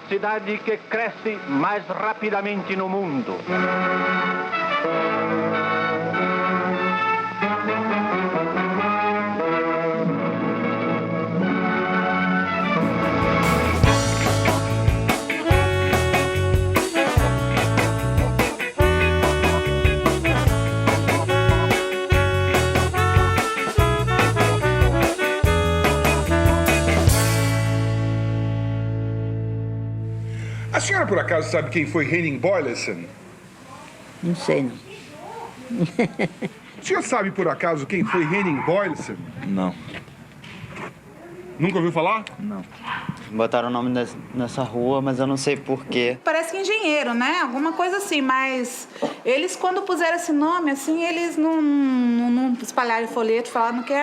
a cidade que cresce mais rapidamente no mundo. A senhora, por acaso, sabe quem foi Henning Boyleson? Não sei, não. O senhor sabe, por acaso, quem foi Henning Boyleson? Não. Nunca ouviu falar? Não. Botaram o nome nessa rua, mas eu não sei porquê. Parece que engenheiro, né? Alguma coisa assim, mas eles, quando puseram esse nome, assim, eles não espalharam folheto, falaram que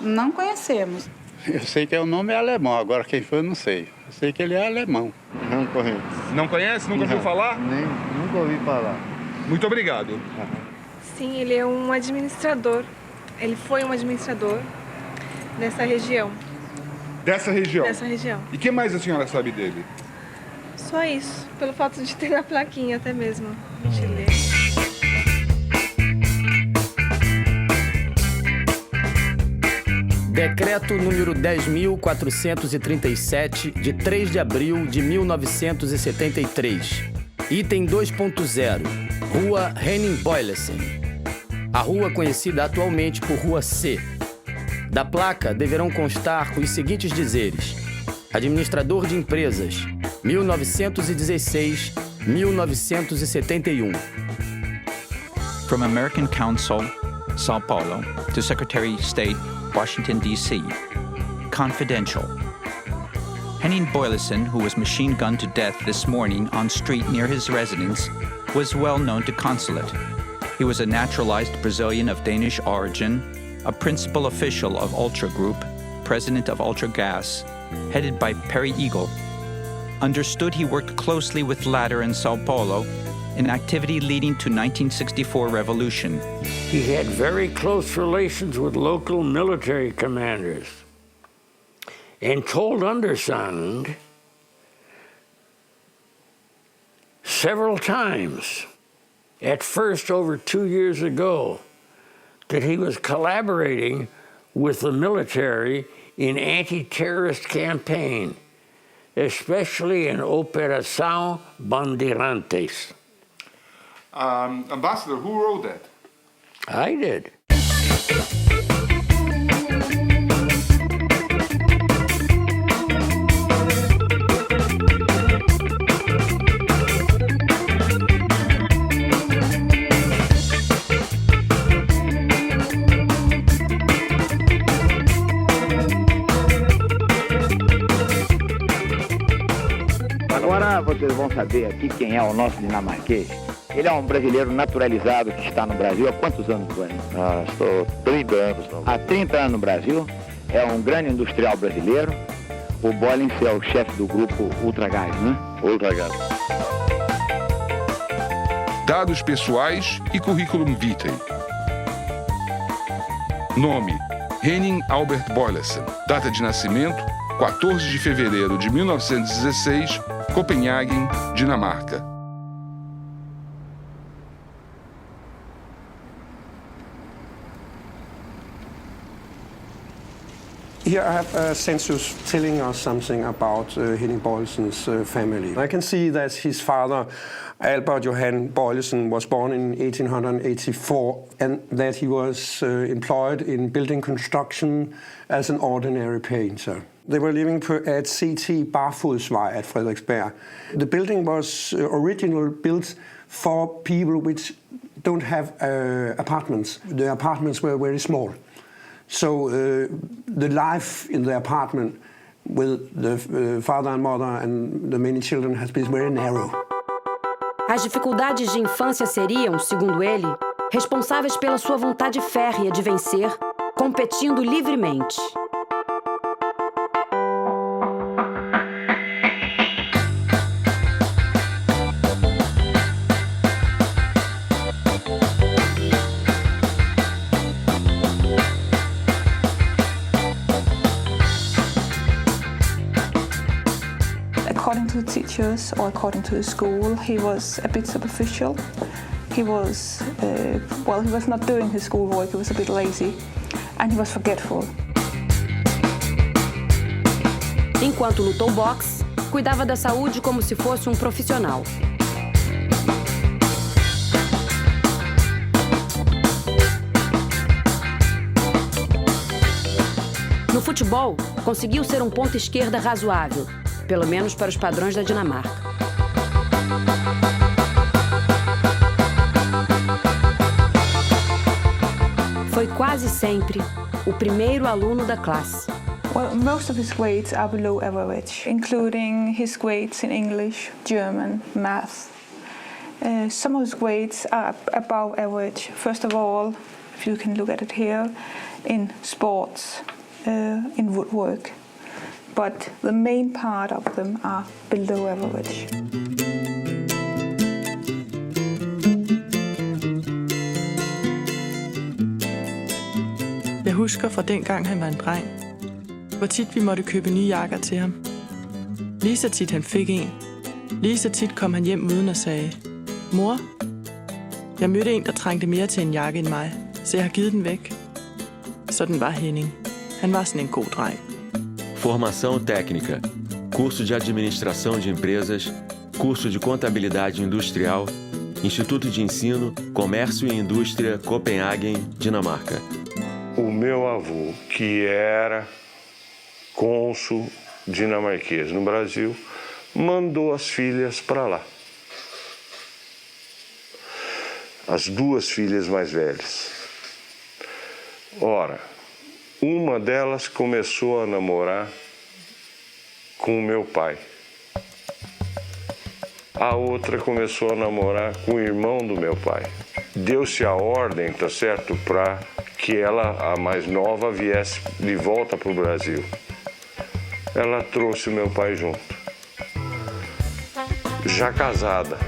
não conhecemos. Eu sei que o nome é alemão, agora quem foi eu não sei. Eu sei que ele é alemão. Não conheço. Não conhece? Nunca ouviu falar? Nunca ouvi falar. Muito obrigado. Sim, ele é um administrador. Ele foi um administrador nessa região. Dessa região? Dessa região. E o que mais a senhora sabe dele? Só isso, pelo fato de ter na plaquinha até mesmo. A gente lê. Decreto número 10.437, de 3 de abril de 1973. Item 2.0. Rua Henning Boyleson. A rua conhecida atualmente por Rua C. Da placa deverão constar os seguintes dizeres: Administrador de empresas, 1916-1971. From American Council, Sao Paulo, to Secretary of State, Washington, D.C. Confidential. Henning Boyleson, who was machine gunned to death this morning on street near his residence, was well known to consulate. He was a naturalized Brazilian of Danish origin, a principal official of Ultra Group, president of Ultra Gas, headed by Perry Eagle. Understood he worked closely with latter in Sao Paulo, an activity leading to 1964 revolution. He had very close relations with local military commanders and told Undersigned several times, at first over 2 years ago, that he was collaborating with the military in anti-terrorist campaign, especially in Operação Bandeirantes. Ambassador, who wrote that? I did. Agora vocês vão saber aqui quem é o nosso dinamarquês. Ele é um brasileiro naturalizado que está no Brasil há quantos anos, Guarani? Estou 30 anos. Não. Há 30 anos no Brasil. É um grande industrial brasileiro. O Bollins é o chefe do grupo Ultragás, né? Ultragás. Dados pessoais e currículum vitae. Nome: Henning Albert Boyleson. Data de nascimento: 14 de fevereiro de 1916, Copenhague, Dinamarca. Here I have a census telling us something about Henning Boyleson's family. I can see that his father, Albert Johan Boylesen, was born in 1884 and that he was employed in building construction as an ordinary painter. They were living at CT Barfodsvej at Frederiksberg. The building was originally built for people which don't have apartments. The apartments were very small. So the life in the apartment with the father and mother and the many children has been very narrow. As dificuldades de infância seriam, segundo ele, responsáveis pela sua vontade férrea de vencer, competindo livremente. According to teachers, or according to the school, he was a bit superficial. He was, he was not doing his schoolwork, he was a bit lazy, and he was forgetful. Enquanto lutou boxe, cuidava da saúde como se fosse um profissional. No futebol, conseguiu ser um ponta esquerda razoável, pelo menos para os padrões da Dinamarca. Foi quase sempre o primeiro aluno da classe. Well, most of his grades are below average, including his grades in English, German, math. Some of his grades are above average. First of all, if you can look at it here, in sports, in woodwork. But the main part of them are below average. Jeg husker fra dengang han var en dreng, hvor tit vi måtte købe nye jakker til ham. Lige så tit han fik en. Lige så tit kom han hjem uden og sagde, mor, jeg mødte en, der trængte mere til en jakke end mig, så jeg har givet den væk. Sådan var Henning. Han var sådan en god dreng. Formação técnica, curso de administração de empresas, curso de contabilidade industrial, Instituto de Ensino, Comércio e Indústria, Copenhagen, Dinamarca. O meu avô, que era cônsul dinamarquês no Brasil, mandou as filhas para lá. As duas filhas mais velhas. Ora, uma delas começou a namorar com o meu pai. A outra começou a namorar com o irmão do meu pai. Deu-se a ordem, tá certo, para que ela, a mais nova, viesse de volta para o Brasil. Ela trouxe o meu pai junto. Já casada.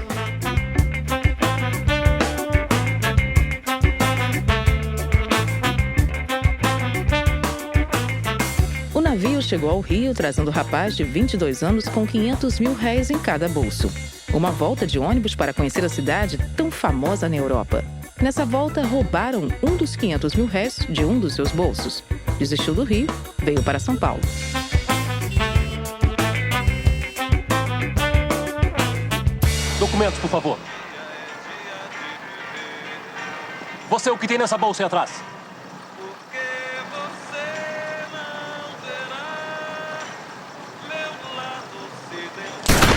O navio chegou ao Rio trazendo o rapaz de 22 anos com 500 mil réis em cada bolso. Uma volta de ônibus para conhecer a cidade tão famosa na Europa. Nessa volta, roubaram um dos 500 mil réis de um dos seus bolsos. Desistiu do Rio, veio para São Paulo. Documentos, por favor. Você, o que tem nessa bolsa aí atrás?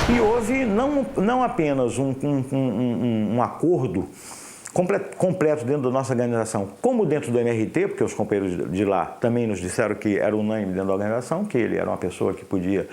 E houve não apenas um acordo completo dentro da nossa organização, como dentro do MRT, porque os companheiros de lá também nos disseram que era unânime dentro da organização, que ele era uma pessoa que podia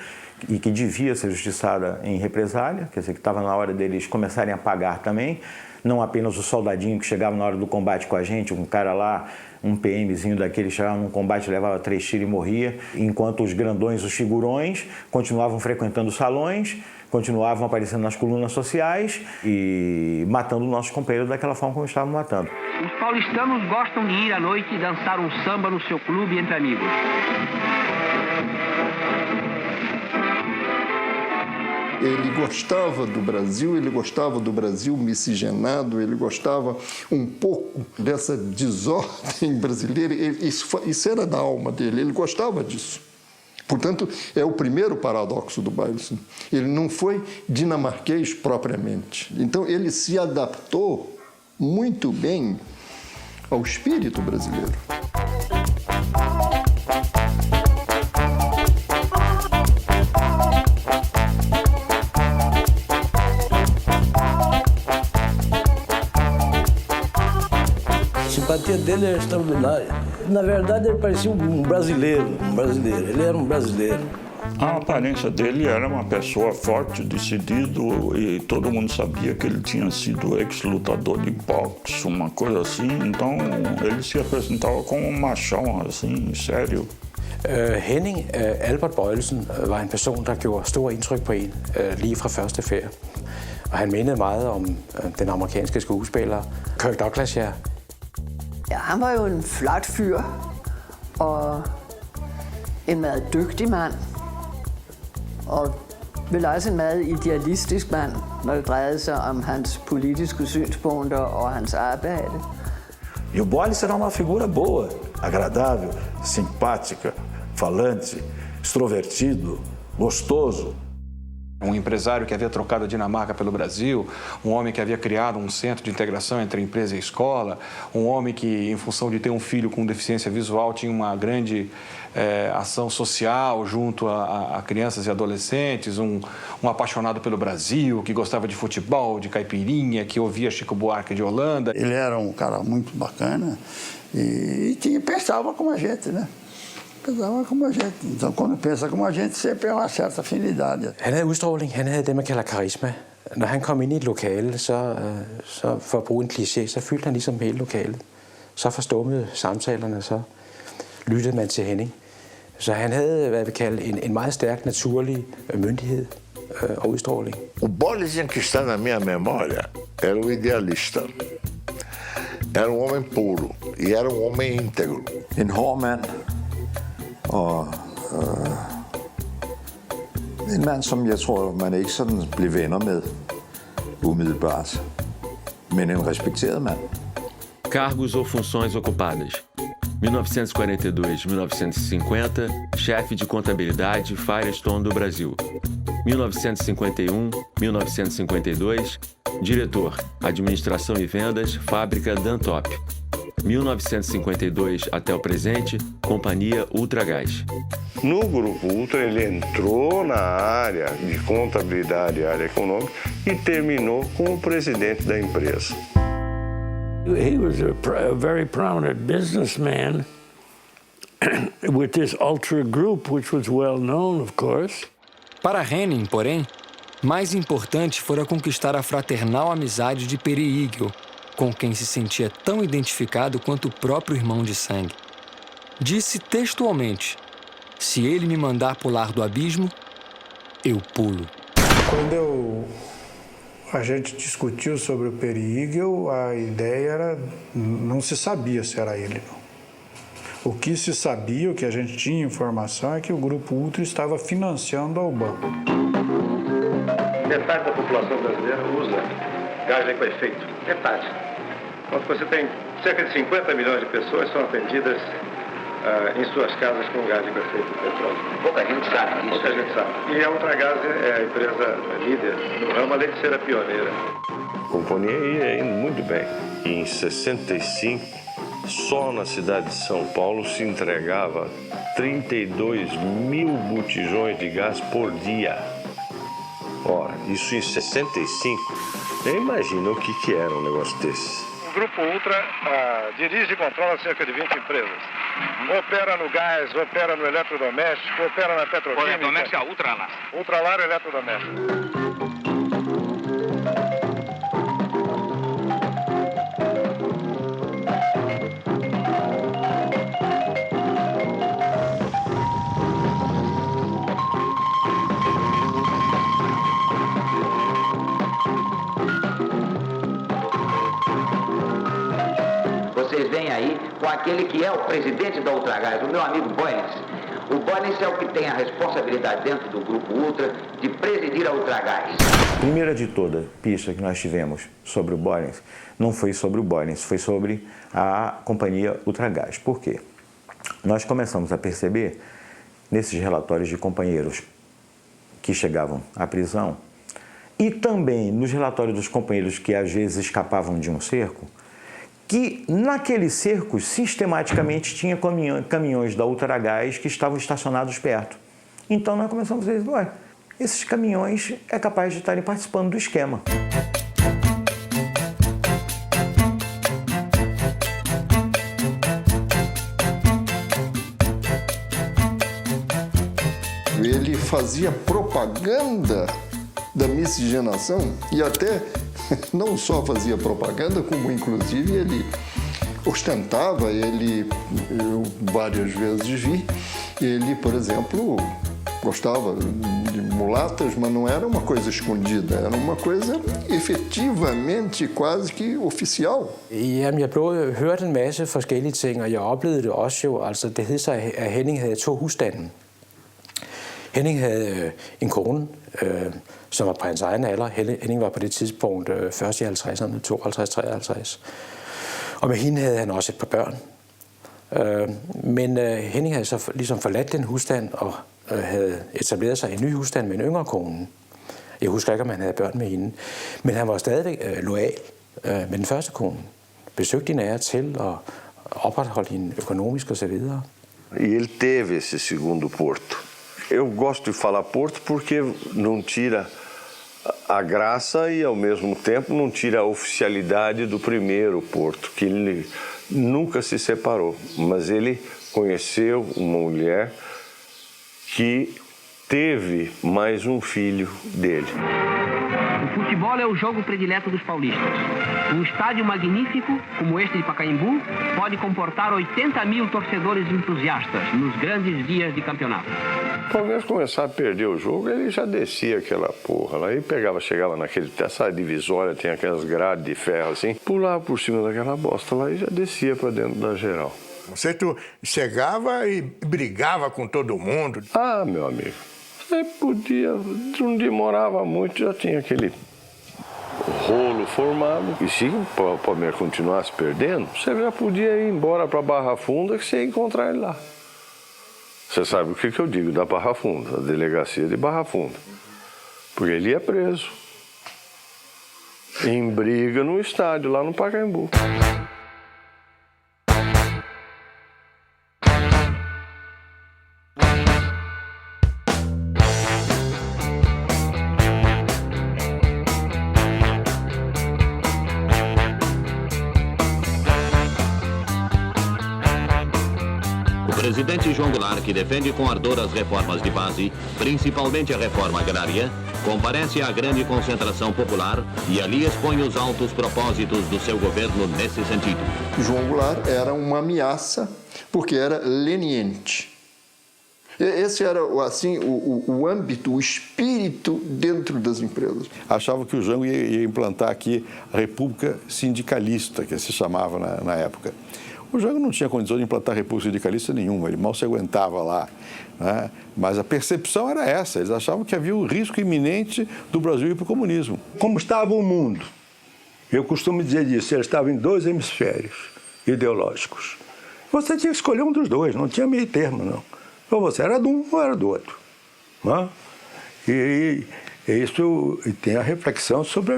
e que devia ser justiçada em represália, quer dizer, que estava na hora deles começarem a pagar também, não apenas o soldadinho que chegava na hora do combate com a gente, um cara lá, um PMzinho daquele, chegava num combate, levava 3 tiros e morria, enquanto os grandões, os figurões, continuavam frequentando os salões, continuavam aparecendo nas colunas sociais e matando nossos companheiros daquela forma como estavam matando. Os paulistanos gostam de ir à noite e dançar um samba no seu clube entre amigos. Ele gostava do Brasil miscigenado, ele gostava um pouco dessa desordem brasileira, isso era da alma dele, ele gostava disso. Portanto, é o primeiro paradoxo do Boyleson. Ele não foi dinamarquês propriamente. Então, ele se adaptou muito bem ao espírito brasileiro. A simpatia dele era extraordinária. Na verdade, ele parecia um brasileiro. Ele era um brasileiro. A aparência dele era uma pessoa forte, decidido, e todo mundo sabia que ele tinha sido ex-lutador de boxe, uma coisa assim. Então, ele se apresentava como um machão, assim, sério. Henning Albert Boyleson var en person, der gjorde stor indtryk på en lige fra første færd. Og han mindede meget om den amerikanske skuespiller Kirk Douglas, ja. Ja, han var jo en flot fyr og en meget dygtig mand. Og Vel også en meget idealistisk mand, når det drejede sig om hans politiske synspunkter og hans arbejde. E o Boles era uma figura boa, agradável, simpática, falante, extrovertido, gostoso. Empresário que havia trocado a Dinamarca pelo Brasil, homem que havia criado centro de integração entre a empresa e a escola, homem que, em função de ter filho com deficiência visual, tinha uma grande ação social junto a crianças e adolescentes, apaixonado pelo Brasil, que gostava de futebol, de caipirinha, que ouvia Chico Buarque de Holanda. Ele era cara muito bacana e pensava como a gente, né? Pensava como a gente. Então, quando pensa como a gente, sempre har en certa afinidad. Han havde udstråling, han havde det, man kalder karisma. Når han kom ind i et lokale, så for at bruge en kliché, så fyldte han ligesom hele lokalet. Så forstummede samtalerne, så lyttede man til Henning. Så han havde, hvad vi kalder, en meget stærk naturlig myndighed og udstråling. O Boles que está na minha memória era o idealista. Era homem puro e era homem íntegro. En hård mand og en mand, som jeg tror, man ikke sådan blev venner med umiddelbart, men en respekteret mand. Cargos ou funções ocupadas. 1942-1950, chefe de contabilidade Firestone do Brasil. 1951-1952, diretor, administração e vendas, fábrica Dantop. 1952 até o presente, companhia Ultragás. No Grupo Ultra, ele entrou na área de contabilidade e área econômica e terminou como presidente da empresa. He was a very prominent businessman with this Ultra Group, which was well known, of course. Para Henning, porém, mais importante fora conquistar a fraternal amizade de Peri Igel, com quem se sentia tão identificado quanto o próprio irmão de sangue. Disse textualmente: se ele me mandar pular do abismo, eu pulo. Quando a gente discutiu sobre o Peri Igel, a ideia era, não se sabia se era ele, não. O que se sabia, o que a gente tinha informação, é que o Grupo Ultra estava financiando ao banco. Metade da população brasileira usa gás liquefeito. Metade. Enquanto você tem cerca de 50 milhões de pessoas são atendidas em suas casas com gás liquefeito de petróleo. Pouca gente sabe disso. Pouca gente sabe. E a Ultragaz é a empresa líder no ramo, além de ser a pioneira. A companhia ia indo muito bem. E em 65, só na cidade de São Paulo se entregava 32 mil botijões de gás por dia. Ora, isso em 65, nem imagina o que era um negócio desse. O Grupo Ultra dirige e controla cerca de 20 empresas. Opera no gás, opera no eletrodoméstico, opera na petroquímica. Eletrodoméstico é Ultralar. Ultralar eletrodoméstico. Vocês vêm aí com aquele que é o presidente da Ultragaz, o meu amigo Boles. O Boles é o que tem a responsabilidade dentro do Grupo Ultra de presidir a Ultragaz. A primeira de toda pista que nós tivemos sobre o Boles não foi sobre o Boles, foi sobre a companhia Ultragaz. Por quê? Nós começamos a perceber, nesses relatórios de companheiros que chegavam à prisão, e também nos relatórios dos companheiros que às vezes escapavam de um cerco, que naqueles cercos sistematicamente tinha caminhões da Ultragaz que estavam estacionados perto. Então nós começamos a dizer, ué, esses caminhões é capaz de estarem participando do esquema. Ele fazia propaganda da miscigenação e até não só fazia propaganda, como inclusive ele ostentava, eu várias vezes vi, ele, por exemplo, gostava de mulatas, mas não era uma coisa escondida, era uma coisa efetivamente quase que oficial. Jamen, jeg hørte en masse forskellige ting, og jeg oplevede det også jo. Altså, det hed sig, at Henning havde 2 husstande. Henning havde en kone, som var på hans egen alder. Henning var på det tidspunkt først i 50'erne, 52-53. Og med hende havde han også et par børn. Men Henning havde så ligesom forladt den husstand og havde etableret sig i en ny husstand med en yngre kone. Jeg husker ikke, om han havde børn med hende. Men han var stadigvæk loyal med den første kone. Besøgte hende af til og opretholdt hende økonomisk og så videre. Ele teve esse segundo Porto. Eu gosto de falar Porto porque não tira a graça e, ao mesmo tempo, não tira a oficialidade do primeiro Porto, que ele nunca se separou. Mas ele conheceu uma mulher que teve mais um filho dele. O futebol é o jogo predileto dos paulistas. Um estádio magnífico, como este de Pacaembu, pode comportar 80.000 torcedores entusiastas nos grandes dias de campeonato. Pelo menos começar a perder o jogo, ele já descia aquela porra lá. Aí chegava naquele, essa divisória, tem aquelas grades de ferro assim, pulava por cima daquela bosta lá e já descia para dentro da geral. Você chegava e brigava com todo mundo? Ah, meu amigo, você podia, não demorava muito, já tinha aquele rolo formado. E se o Palmeiras continuasse perdendo, você já podia ir embora para Barra Funda que você ia encontrar ele lá. Você sabe o que eu digo da Barra Funda, da delegacia de Barra Funda. Porque ele ia preso. Em briga no estádio, lá no Pacaembu. O presidente João Goulart, que defende com ardor as reformas de base, principalmente a reforma agrária, comparece à grande concentração popular e ali expõe os altos propósitos do seu governo nesse sentido. João Goulart era uma ameaça porque era leniente. Esse era assim o âmbito, o espírito dentro das empresas. Achava que o Jango ia implantar aqui a República Sindicalista, que se chamava na época. O Jango não tinha condição de implantar a República Sindicalista nenhuma, ele mal se aguentava lá, né? Mas a percepção era essa, eles achavam que havia um risco iminente do Brasil ir para o comunismo. Como estava o mundo? Eu costumo dizer disso, ele estava em dois hemisférios ideológicos. Você tinha que escolher um dos dois, não tinha meio termo, não. Ou você era de um ou era do outro. Né? E isso tem a reflexão sobre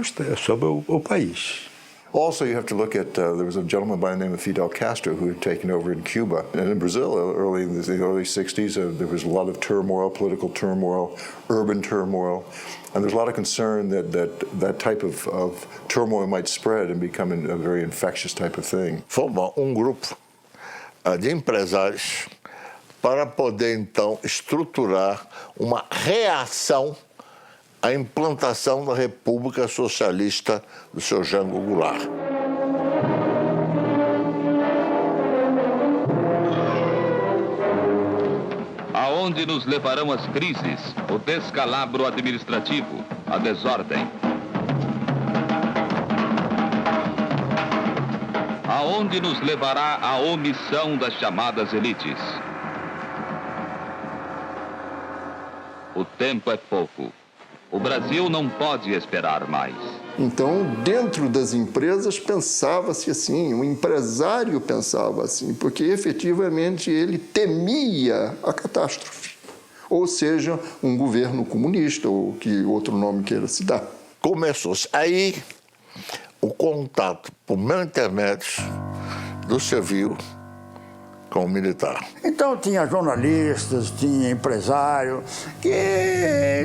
o país. Also, you have to look at, there was a gentleman by the name of Fidel Castro who had taken over in Cuba. And in Brazil, early in the early 60s, there was a lot of turmoil, political turmoil, urban turmoil. And there's a lot of concern that type of turmoil might spread and become a very infectious type of thing. Formou grupo de empresários para poder, então, estruturar uma reação à implantação da República Socialista do seu Jango Goulart. Aonde nos levarão as crises, o descalabro administrativo, a desordem? Aonde nos levará a omissão das chamadas elites? O tempo é pouco. O Brasil não pode esperar mais. Então, dentro das empresas, pensava-se assim, o empresário pensava assim, porque efetivamente ele temia a catástrofe. Ou seja, um governo comunista, ou que outro nome queira se dar. Começou-se aí o contato, por meio intermédio, do civil com o militar. Então tinha jornalistas, tinha empresário que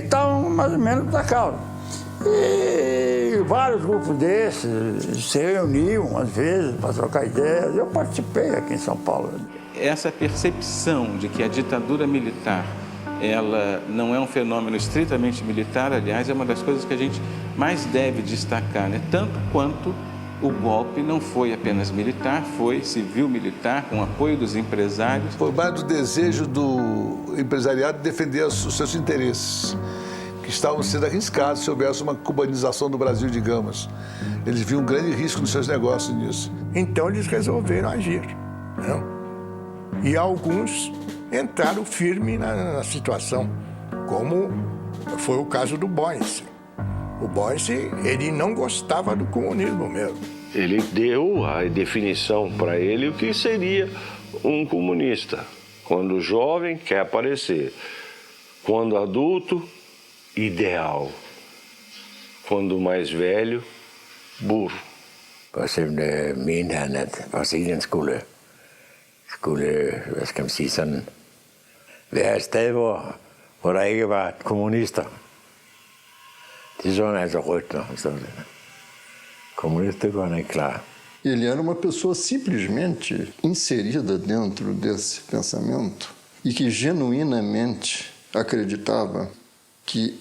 estavam mais ou menos da causa. E vários grupos desses se reuniam às vezes para trocar ideias. Eu participei aqui em São Paulo. Essa percepção de que a ditadura militar ela não é um fenômeno estritamente militar, aliás, é uma das coisas que a gente mais deve destacar, né? Tanto quanto o golpe não foi apenas militar, foi civil-militar, com apoio dos empresários. Foi mais do desejo do empresariado de defender os seus interesses, que estavam sendo arriscados se houvesse uma cubanização do Brasil, digamos. Eles viam um grande risco nos seus negócios nisso. Então eles resolveram agir. Não? E alguns entraram firme na situação, como foi o caso do Boyce. O Boyce, ele não gostava do comunismo mesmo. Ele deu a definição para ele o que seria um comunista. Quando jovem, quer aparecer. Quando adulto, ideal. Quando mais velho, burro. Og så mente han, at Brasilien skulle, hvad skal man sige, sådan, være et sted, hvor der ikke var kommunister. Det så han altså rødt, når han stod der. Kommunista, det var han ikke klar. Ele era uma pessoa simplesmente inserida dentro desse pensamento e que genuinamente acreditava que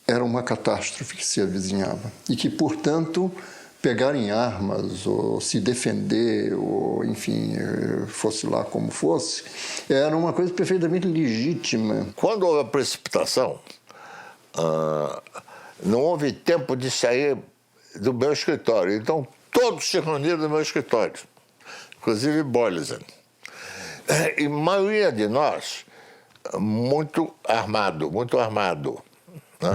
era uma catástrofe que se avizinhava e que, portanto, pegar em armas ou se defender ou, enfim, fosse lá como fosse, era uma coisa perfeitamente legítima. Quando houve a precipitação, não houve tempo de sair do meu escritório. Então, todos se reuniram no meu escritório, inclusive Boyleson. E a maioria de nós, muito armado, né?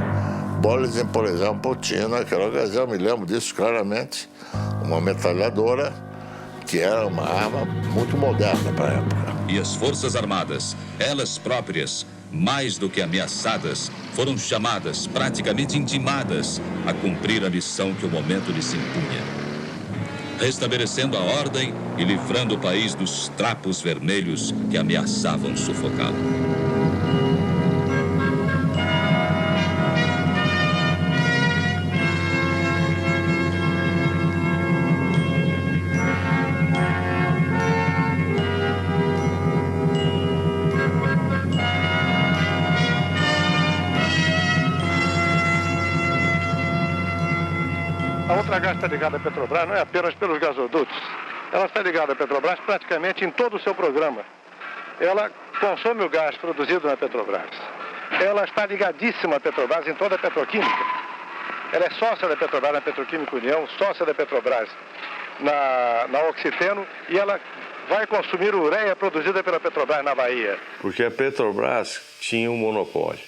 Boyleson, por exemplo, tinha naquela ocasião, me lembro disso claramente, uma metralhadora que era uma arma muito moderna para a época. E as Forças Armadas, elas próprias, mais do que ameaçadas, foram chamadas, praticamente intimadas, a cumprir a missão que o momento lhes impunha. Restabelecendo a ordem e livrando o país dos trapos vermelhos que ameaçavam sufocá-lo. A Ultragaz está ligada à Petrobras não é apenas pelos gasodutos. Ela está ligada à Petrobras praticamente em todo o seu programa. Ela consome o gás produzido na Petrobras. Ela está ligadíssima à Petrobras em toda a petroquímica. Ela é sócia da Petrobras na Petroquímica União, sócia da Petrobras na Oxiteno e ela vai consumir ureia produzida pela Petrobras na Bahia. Porque a Petrobras tinha um monopólio.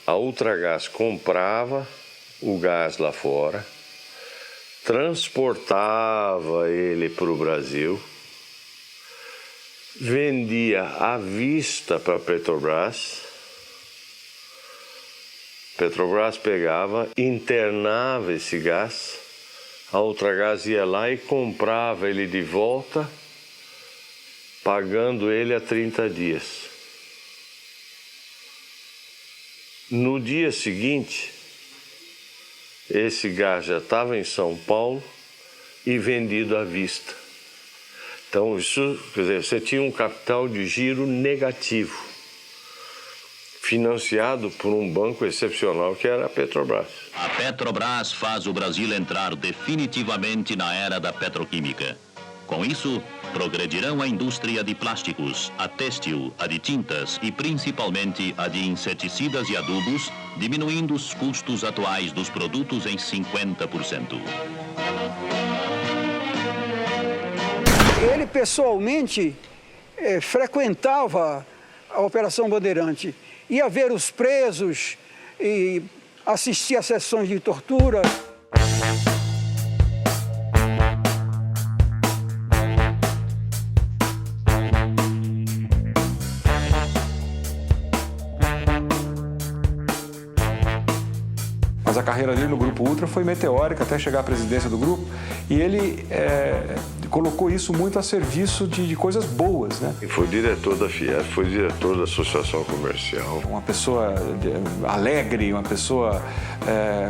A Ultragaz comprava o gás lá fora, transportava ele para o Brasil, vendia à vista para a Petrobras. Petrobras pegava, internava esse gás, a Ultragaz ia lá e comprava ele de volta, pagando ele a 30 dias. No dia seguinte, esse gás já estava em São Paulo e vendido à vista. Então, isso, quer dizer, você tinha um capital de giro negativo, financiado por um banco excepcional que era a Petrobras. A Petrobras faz o Brasil entrar definitivamente na era da petroquímica. Com isso, progredirão a indústria de plásticos, a têxtil, a de tintas e principalmente a de inseticidas e adubos, diminuindo os custos atuais dos produtos em 50%. Ele pessoalmente frequentava a Operação Bandeirante, ia ver os presos e assistia a sessões de tortura. Mas a carreira dele no Grupo Ultra foi meteórica até chegar à presidência do grupo e ele colocou isso muito a serviço de coisas boas, né? E foi diretor da Fiesp, foi diretor da Associação Comercial. Uma pessoa alegre, uma pessoa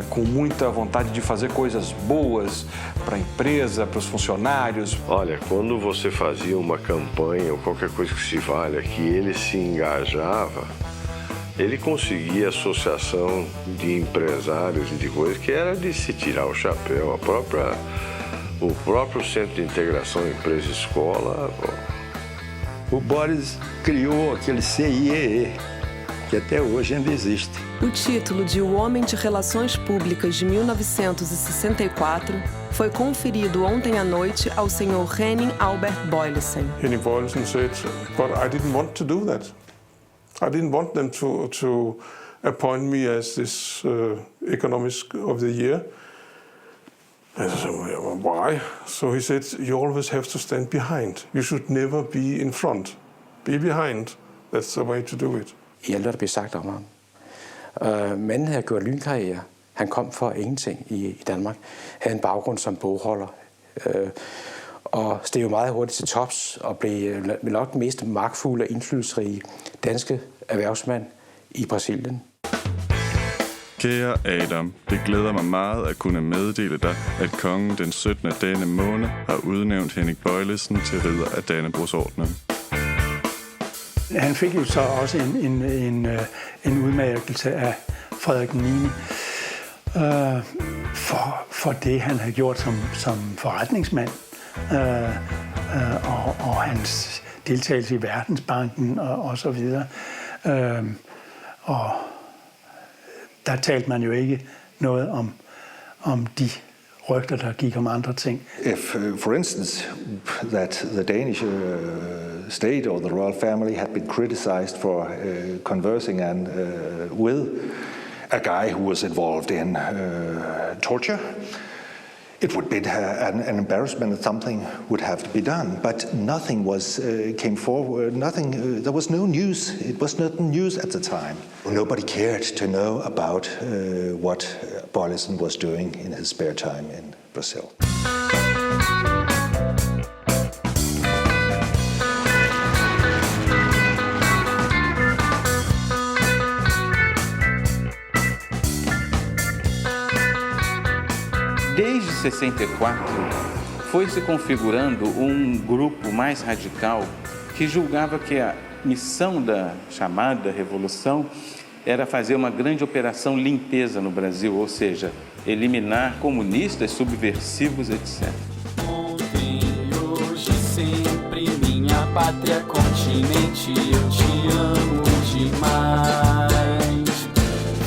com muita vontade de fazer coisas boas para a empresa, para os funcionários. Olha, quando você fazia uma campanha ou qualquer coisa que se valha, que ele se engajava, ele conseguia associação de empresários e de coisas que era de se tirar o chapéu. O próprio Centro de Integração Empresa-Escola. O Boris criou aquele CIEE, que até hoje ainda existe. O título de O Homem de Relações Públicas de 1964 foi conferido ontem à noite ao senhor Henning Albert Boyleson. Henning Boyleson said, but I didn't want to do that. I didn't want them to appoint me as this economist of the year. I said, why? So he said, you always have to stand behind. You should never be in front. Be behind. That's the way to do it. I alt, hvad der blev sagt om ham. Manden havde gjort lynkarriere. Han kom for ingenting i Danmark. Havde en baggrund som bogholder. Og steg jo meget hurtigt til tops og blev nok den mest magtfulde og indflydelsesrige danske erhvervsmand i Brasilien. Kære Adam, det glæder mig meget at kunne meddele dig, at kongen den 17. denne måned har udnævnt Henning Bøjlesen til ridder af Dannebrogsordenen. Han fik jo så også en udmærkelse af Frederik 9. For det, han havde gjort som forretningsmand, og hans deltagelse i Verdensbanken og så videre. Og der talte man jo ikke noget om de rygter, der gik om andre ting. If, for instance, that the Danish state or the royal family had been criticized for conversing with a guy who was involved in torture, it would be an embarrassment that something would have to be done. But nothing came forward. There was no news. It was not news at the time. Nobody cared to know about what Bøjlesen was doing in his spare time in Brazil. Desde 64, foi se configurando grupo mais radical que julgava que a missão da chamada revolução era fazer uma grande operação limpeza no Brasil, ou seja, eliminar comunistas, subversivos, etc. Ontem, hoje, sempre, minha pátria, continente, eu te amo demais.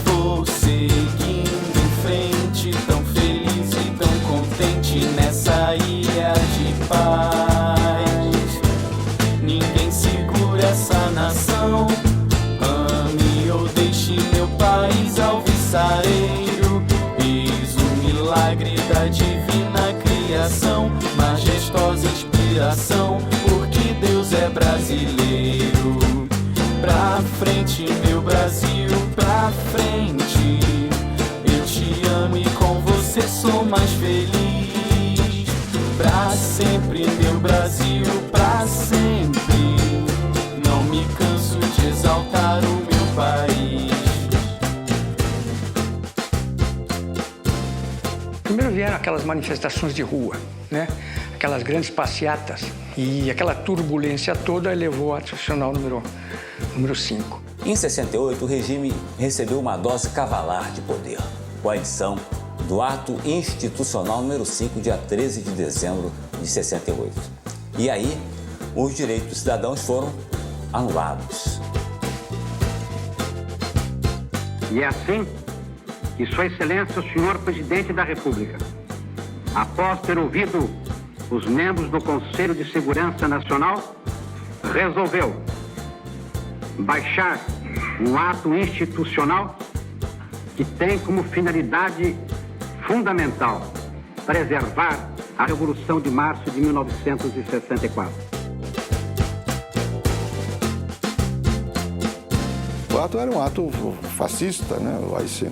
Vou seguindo em frente, tão feliz e tão contente nessa ilha de paz. Ninguém segura essa nação. Ame ou deixe meu país alvissareiro. Eis o milagre da divina criação, majestosa inspiração, porque Deus é brasileiro. Pra frente, meu Brasil, pra frente. Eu te amo e com você sou mais feliz. Pra sempre, meu Brasil, pra sempre. Não me canso de exaltar o meu país. Primeiro vieram aquelas manifestações de rua, né? Aquelas grandes passeatas, e aquela turbulência toda levou ao tradicional número 5. Em 68, o regime recebeu uma dose cavalar de poder, com a edição do Ato Institucional número 5, dia 13 de dezembro de 68. E aí, os direitos dos cidadãos foram anulados. E é assim que Sua Excelência, o senhor Presidente da República, após ter ouvido os membros do Conselho de Segurança Nacional, resolveu baixar um ato institucional que tem como finalidade fundamental preservar a Revolução de Março de 1964. O ato era um ato fascista, né, o AI-5.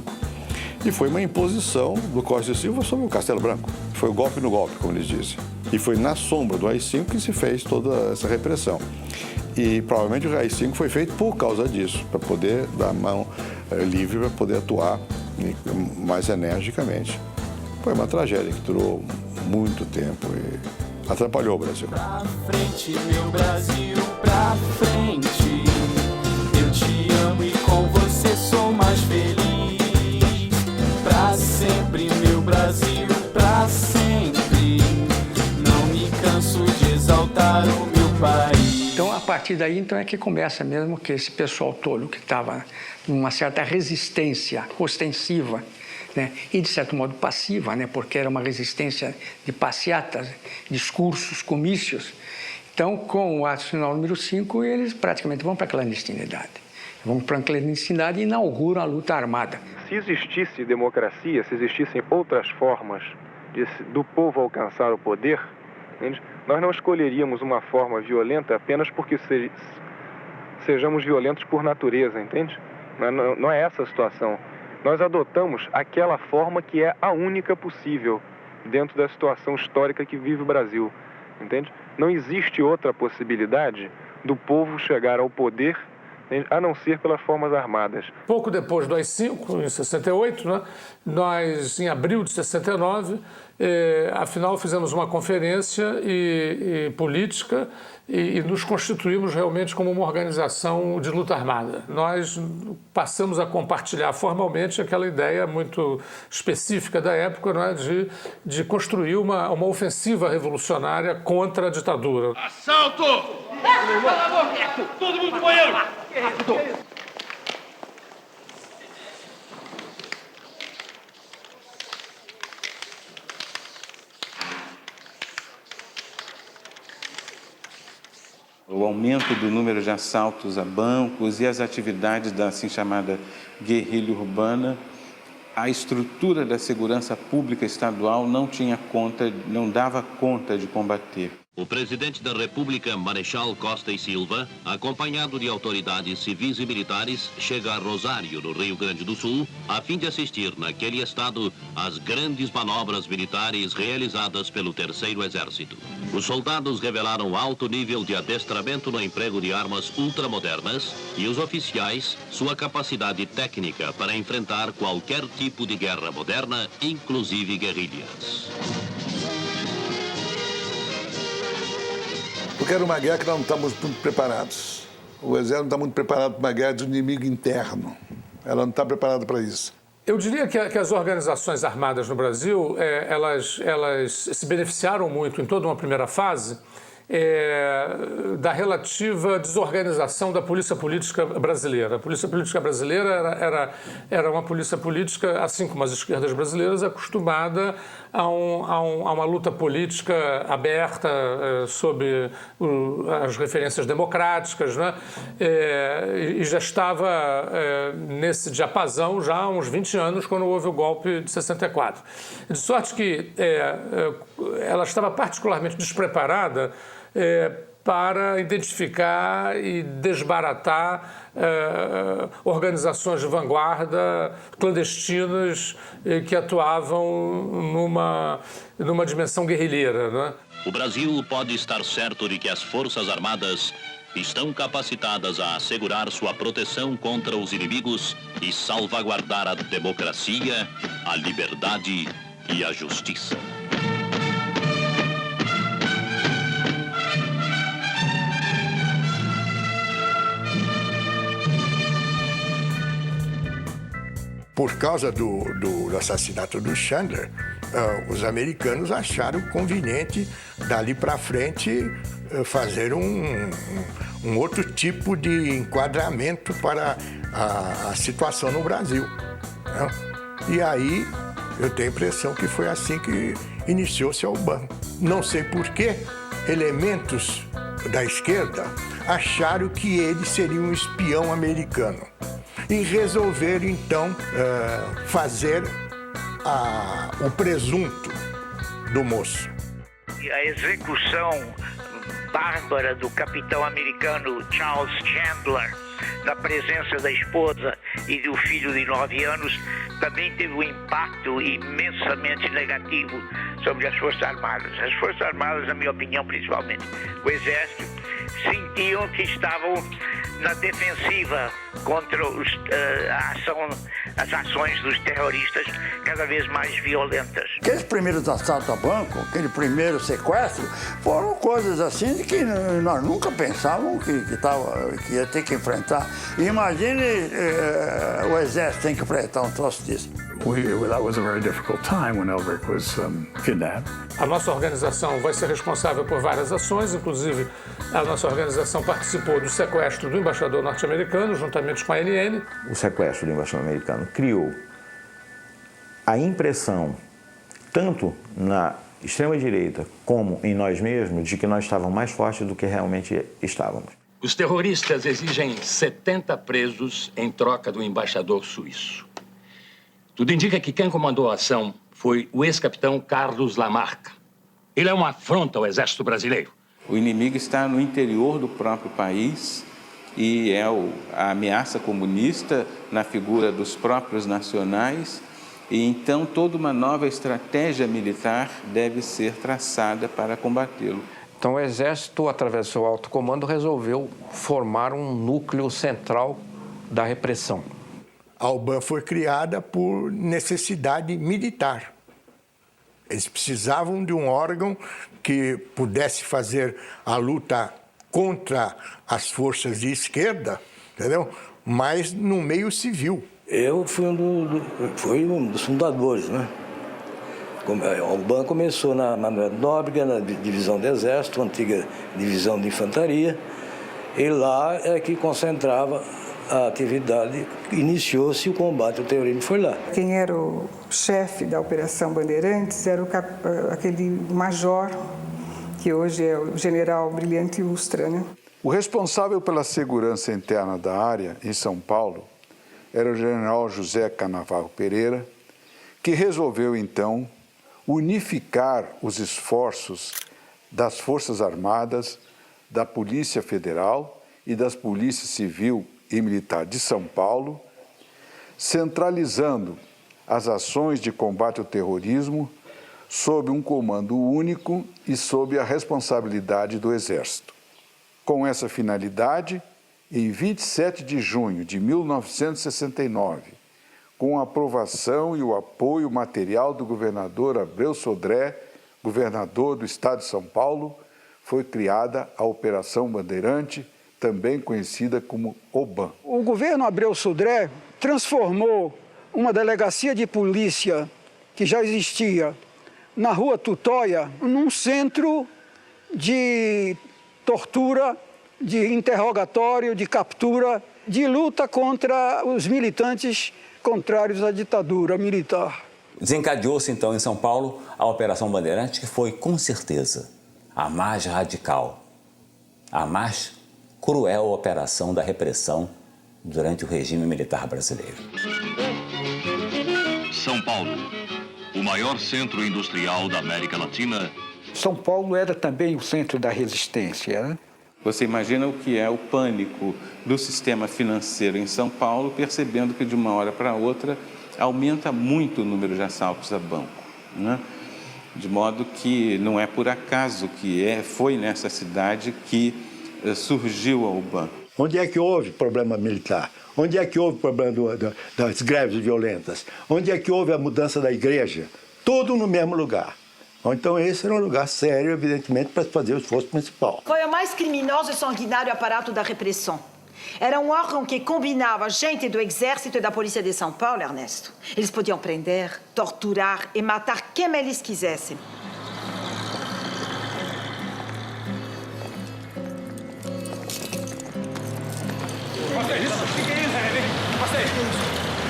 E foi uma imposição do Costa e Silva sobre o Castelo Branco. Foi o golpe no golpe, como eles dizem. E foi na sombra do AI-5 que se fez toda essa repressão. E provavelmente o AI-5 foi feito por causa disso, para poder dar mão livre, para poder atuar mais energicamente. Foi uma tragédia que durou muito tempo e atrapalhou o Brasil. Pra frente, meu Brasil, pra frente. Eu te amo e com você sou mais feliz. Pra sempre, meu Brasil, pra sempre. Não me canso de exaltar o meu país. Então, a partir daí, então, é que começa mesmo que esse pessoal todo que estava numa certa resistência ostensiva, né, e de certo modo passiva, né, porque era uma resistência de passeatas, discursos, comícios. Então, com o ato final número 5, eles praticamente vão para a clandestinidade. Vão para a clandestinidade e inauguram a luta armada. Se existisse democracia, se existissem outras formas do povo alcançar o poder, entende? Nós não escolheríamos uma forma violenta apenas porque sejamos violentos por natureza, entende? Não é essa a situação. Nós adotamos aquela forma que é a única possível dentro da situação histórica que vive o Brasil, entende? Não existe outra possibilidade do povo chegar ao poder a não ser pelas formas armadas. Pouco depois do AI-5, em 68, né, nós, em abril de 69, afinal fizemos uma conferência política e nos constituímos realmente como uma organização de luta armada. Nós passamos a compartilhar formalmente aquela ideia muito específica da época, né, de construir uma ofensiva revolucionária contra a ditadura. Assalto! Cala a boca! Todo mundo no banheiro! O aumento do número de assaltos a bancos e as atividades da assim chamada guerrilha urbana, a estrutura da segurança pública estadual não dava conta de combater. O presidente da República, Marechal Costa e Silva, acompanhado de autoridades civis e militares, chega a Rosário, no Rio Grande do Sul, a fim de assistir naquele estado às grandes manobras militares realizadas pelo Terceiro Exército. Os soldados revelaram alto nível de adestramento no emprego de armas ultramodernas e os oficiais sua capacidade técnica para enfrentar qualquer tipo de guerra moderna, inclusive guerrilhas. Porque era uma guerra que nós não estávamos muito preparados. O Exército não está muito preparado para uma guerra de inimigo interno. Ela não está preparada para isso. Eu diria que as organizações armadas no Brasil, elas se beneficiaram muito em toda uma primeira fase da relativa desorganização da polícia política brasileira. A polícia política brasileira era uma polícia política, assim como as esquerdas brasileiras, acostumada a uma luta política aberta sob as referências democráticas, né? E já estava nesse diapasão já há uns 20 anos, quando houve o golpe de 64. De sorte que ela estava particularmente despreparada para identificar e desbaratar organizações de vanguarda clandestinas que atuavam numa dimensão guerrilheira, né? O Brasil pode estar certo de que as Forças Armadas estão capacitadas a assegurar sua proteção contra os inimigos e salvaguardar a democracia, a liberdade e a justiça. Por causa do assassinato do Chandler, os americanos acharam conveniente, dali para frente, fazer um outro tipo de enquadramento para a situação no Brasil, né? E aí, eu tenho a impressão que foi assim que iniciou-se a UBAN. Não sei por que elementos da esquerda acharam que ele seria um espião americano e resolveram, então, fazer o presunto do moço. A execução bárbara do capitão americano Charles Chandler, na presença da esposa e do filho de 9 anos, também teve um impacto imensamente negativo sobre as Forças Armadas. As Forças Armadas, na minha opinião, principalmente o Exército, sentiam que estavam na defensiva contra as ações dos terroristas cada vez mais violentas. Aqueles primeiros assaltos a banco, aquele primeiro sequestro, foram coisas assim de que nós nunca pensávamos que ia ter que enfrentar. Imagine o Exército tem que enfrentar um troço disso. That was a very difficult time when Elbrick was kidnapped. A nossa organização vai ser responsável por várias ações, inclusive a nossa organização participou do sequestro do embaixador norte-americano, juntamente com a ANN. O sequestro do embaixador americano criou a impressão, tanto na extrema-direita como em nós mesmos, de que nós estávamos mais fortes do que realmente estávamos. Os terroristas exigem 70 presos em troca do embaixador suíço. Tudo indica que quem comandou a ação foi o ex-capitão Carlos Lamarca. Ele é uma afronta ao exército brasileiro. O inimigo está no interior do próprio país e é a ameaça comunista na figura dos próprios nacionais. E então toda uma nova estratégia militar deve ser traçada para combatê-lo. Então o Exército, através do seu alto comando, resolveu formar um núcleo central da repressão. A UBAN foi criada por necessidade militar. Eles precisavam de um órgão que pudesse fazer a luta contra as forças de esquerda, entendeu? Mas no meio civil. Eu fui um dos fundadores, né? A UBAN começou na Manuel Nóbrega, na divisão do Exército, antiga divisão de infantaria, e lá é que concentrava a atividade. Iniciou-se o combate ao terrorismo, foi lá. Quem era o chefe da Operação Bandeirantes era aquele major, que hoje é o general Brilhante Ustra, né? O responsável pela segurança interna da área, em São Paulo, era o general José Canavarro Pereira, que resolveu, então, unificar os esforços das Forças Armadas, da Polícia Federal e das Polícias Civil e Militar de São Paulo, centralizando as ações de combate ao terrorismo sob um comando único e sob a responsabilidade do Exército. Com essa finalidade, em 27 de junho de 1969, com a aprovação e o apoio material do governador Abreu Sodré, governador do estado de São Paulo, foi criada a Operação Bandeirante, também conhecida como OBAN. O governo Abreu Sodré transformou uma delegacia de polícia que já existia na Rua Tutóia num centro de tortura, de interrogatório, de captura, de luta contra os militantes contrários à ditadura militar. Desencadeou-se então em São Paulo a Operação Bandeirante, que foi, com certeza, a mais radical, a mais cruel operação da repressão durante o regime militar brasileiro. São Paulo, o maior centro industrial da América Latina. São Paulo era também o centro da resistência, né? Você imagina o que é o pânico do sistema financeiro em São Paulo, percebendo que de uma hora para outra aumenta muito o número de assaltos a banco, né? De modo que não é por acaso que foi nessa cidade que surgiu a UBAN. Onde é que houve problema militar? Onde é que houve problema das greves violentas? Onde é que houve a mudança da igreja? Tudo no mesmo lugar. Então esse era um lugar sério, evidentemente, para fazer o esforço principal. Foi o mais criminoso e sanguinário aparato da repressão. Era um órgão que combinava gente do Exército e da Polícia de São Paulo, Ernesto. Eles podiam prender, torturar e matar quem eles quisessem.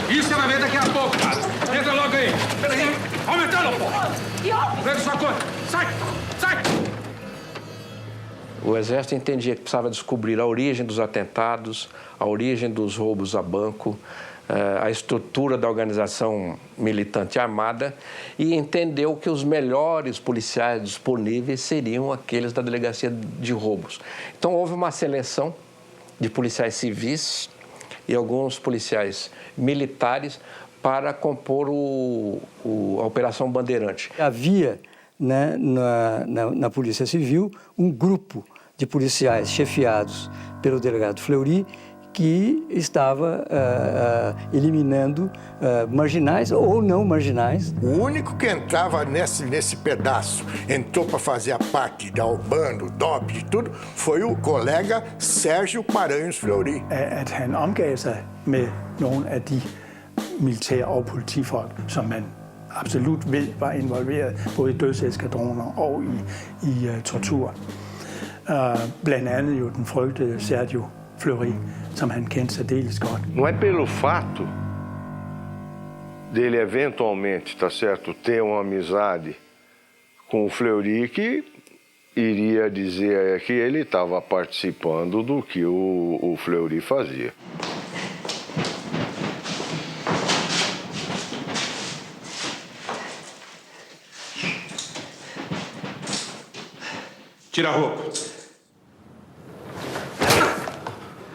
Isso você vai ver daqui a pouco, cara. Entra logo aí. Peraí. Aumentando, porra. Pega sua coisa. Sai. Sai. O Exército entendia que precisava descobrir a origem dos atentados, a origem dos roubos a banco, a estrutura da organização militante armada e entendeu que os melhores policiais disponíveis seriam aqueles da Delegacia de Roubos. Então houve uma seleção de policiais civis e alguns policiais militares para compor a Operação Bandeirante. Havia, né, na Polícia Civil um grupo de policiais chefiados pelo delegado Fleury que estava eliminando marginais ou não marginais. O único que entrava nesse pedaço, entrou para fazer a parte da UBAN, do DOP, de tudo, foi o colega Sérgio Paranhos Fleury. At han omgav sig med nogle af de militære og politifolk, som man absolut ved var involveret både i dødseskadroner og i tortur. Blandt andet jo den frygtede Sergio Fleury, som han kendte særdeles godt. Não é pelo fato dele eventualmente, tá certo, ter uma amizade com o Fleury que iria dizer que ele estava participando do que o Fleury fazia. Tira a roupa.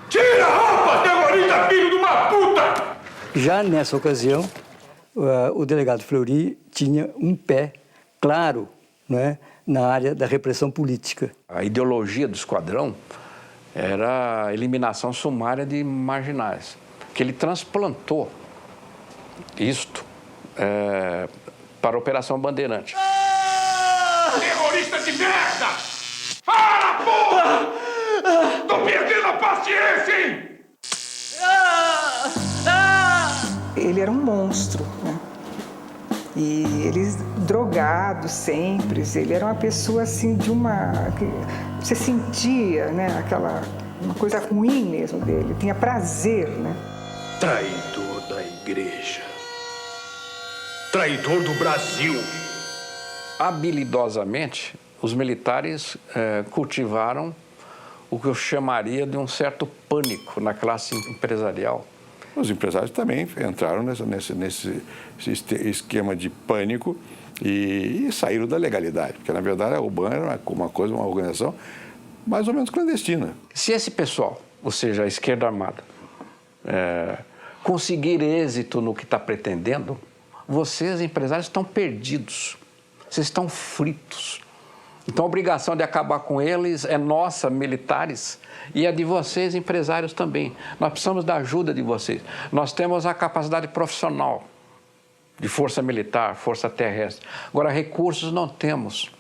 Tira a roupa, terrorista, filho de uma puta! Já nessa ocasião, o delegado Fleury tinha um pé claro, né, na área da repressão política. A ideologia do esquadrão era a eliminação sumária de marginais, que ele transplantou isto para a Operação Bandeirante. Terrorista de merda! Fala, porra! Tô perdendo a paciência, hein? Ele era um monstro, né? E ele drogado sempre, ele era uma pessoa assim de uma... Você sentia, né, uma coisa ruim mesmo dele, tinha prazer, né? Traidor da igreja. Traidor do Brasil. Habilidosamente, os militares cultivaram o que eu chamaria de um certo pânico na classe empresarial. Os empresários também entraram nesse esquema de pânico e saíram da legalidade, porque, na verdade, a UBAN era uma organização mais ou menos clandestina. Se esse pessoal, ou seja, a esquerda armada, conseguir êxito no que está pretendendo, vocês, empresários, estão perdidos. Vocês estão fritos. Então, a obrigação de acabar com eles é nossa, militares, e a de vocês, empresários, também. Nós precisamos da ajuda de vocês. Nós temos a capacidade profissional de força militar, força terrestre. Agora, recursos não temos.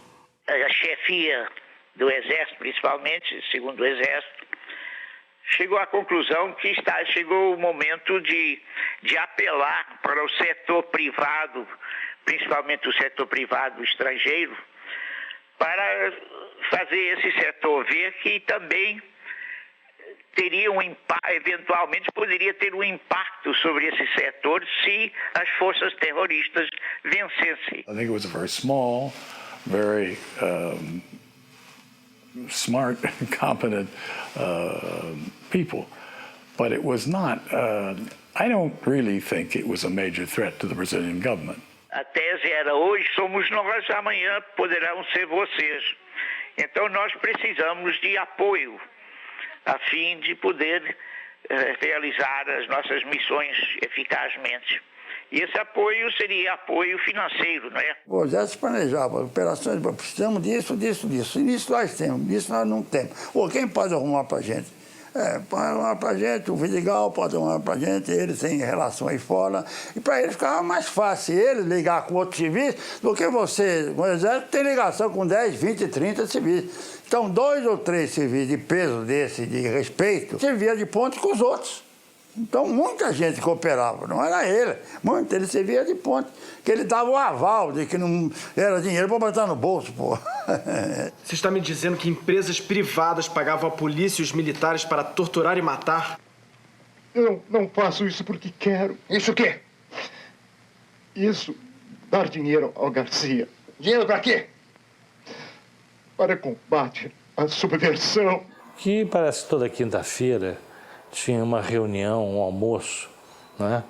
A chefia do Exército, principalmente, segundo o Exército, chegou à conclusão que chegou o momento de apelar para o setor privado, principalmente o setor privado estrangeiro, para fazer esse setor ver que também teria eventualmente poderia ter um impacto sobre esse setor se as forças terroristas vencessem. I think it was a very small, very smart, competent people, but it was not. I don't really think it was a major threat to the Brazilian government. A tese era: hoje somos nós, amanhã poderão ser vocês. Então nós precisamos de apoio a fim de poder realizar as nossas missões eficazmente. E esse apoio seria apoio financeiro, não é? O Exército planejava operações, precisamos disso, disso, disso. E isso nós temos, isso nós não temos. Ou quem pode arrumar para a gente? Pode arrumar para a gente, o Vidigal pode arrumar para a gente, eles têm relação aí fora. E para eles ficava mais fácil eles ligar com outros civis do que você. O Exército tem ligação com 10, 20, 30 civis. Então, 2 ou 3 civis de peso desse, de respeito, servia de ponte com os outros. Então, muita gente cooperava, não era ele. Ele servia de ponte, que ele dava o aval de que não era dinheiro para botar no bolso, pô. Você está me dizendo que empresas privadas pagavam a polícia e os militares para torturar e matar? Eu não faço isso porque quero. Isso o quê? Isso, dar dinheiro ao Garcia. Dinheiro para quê? Para combate à subversão. Que parece que toda quinta-feira tinha uma reunião, um almoço, né?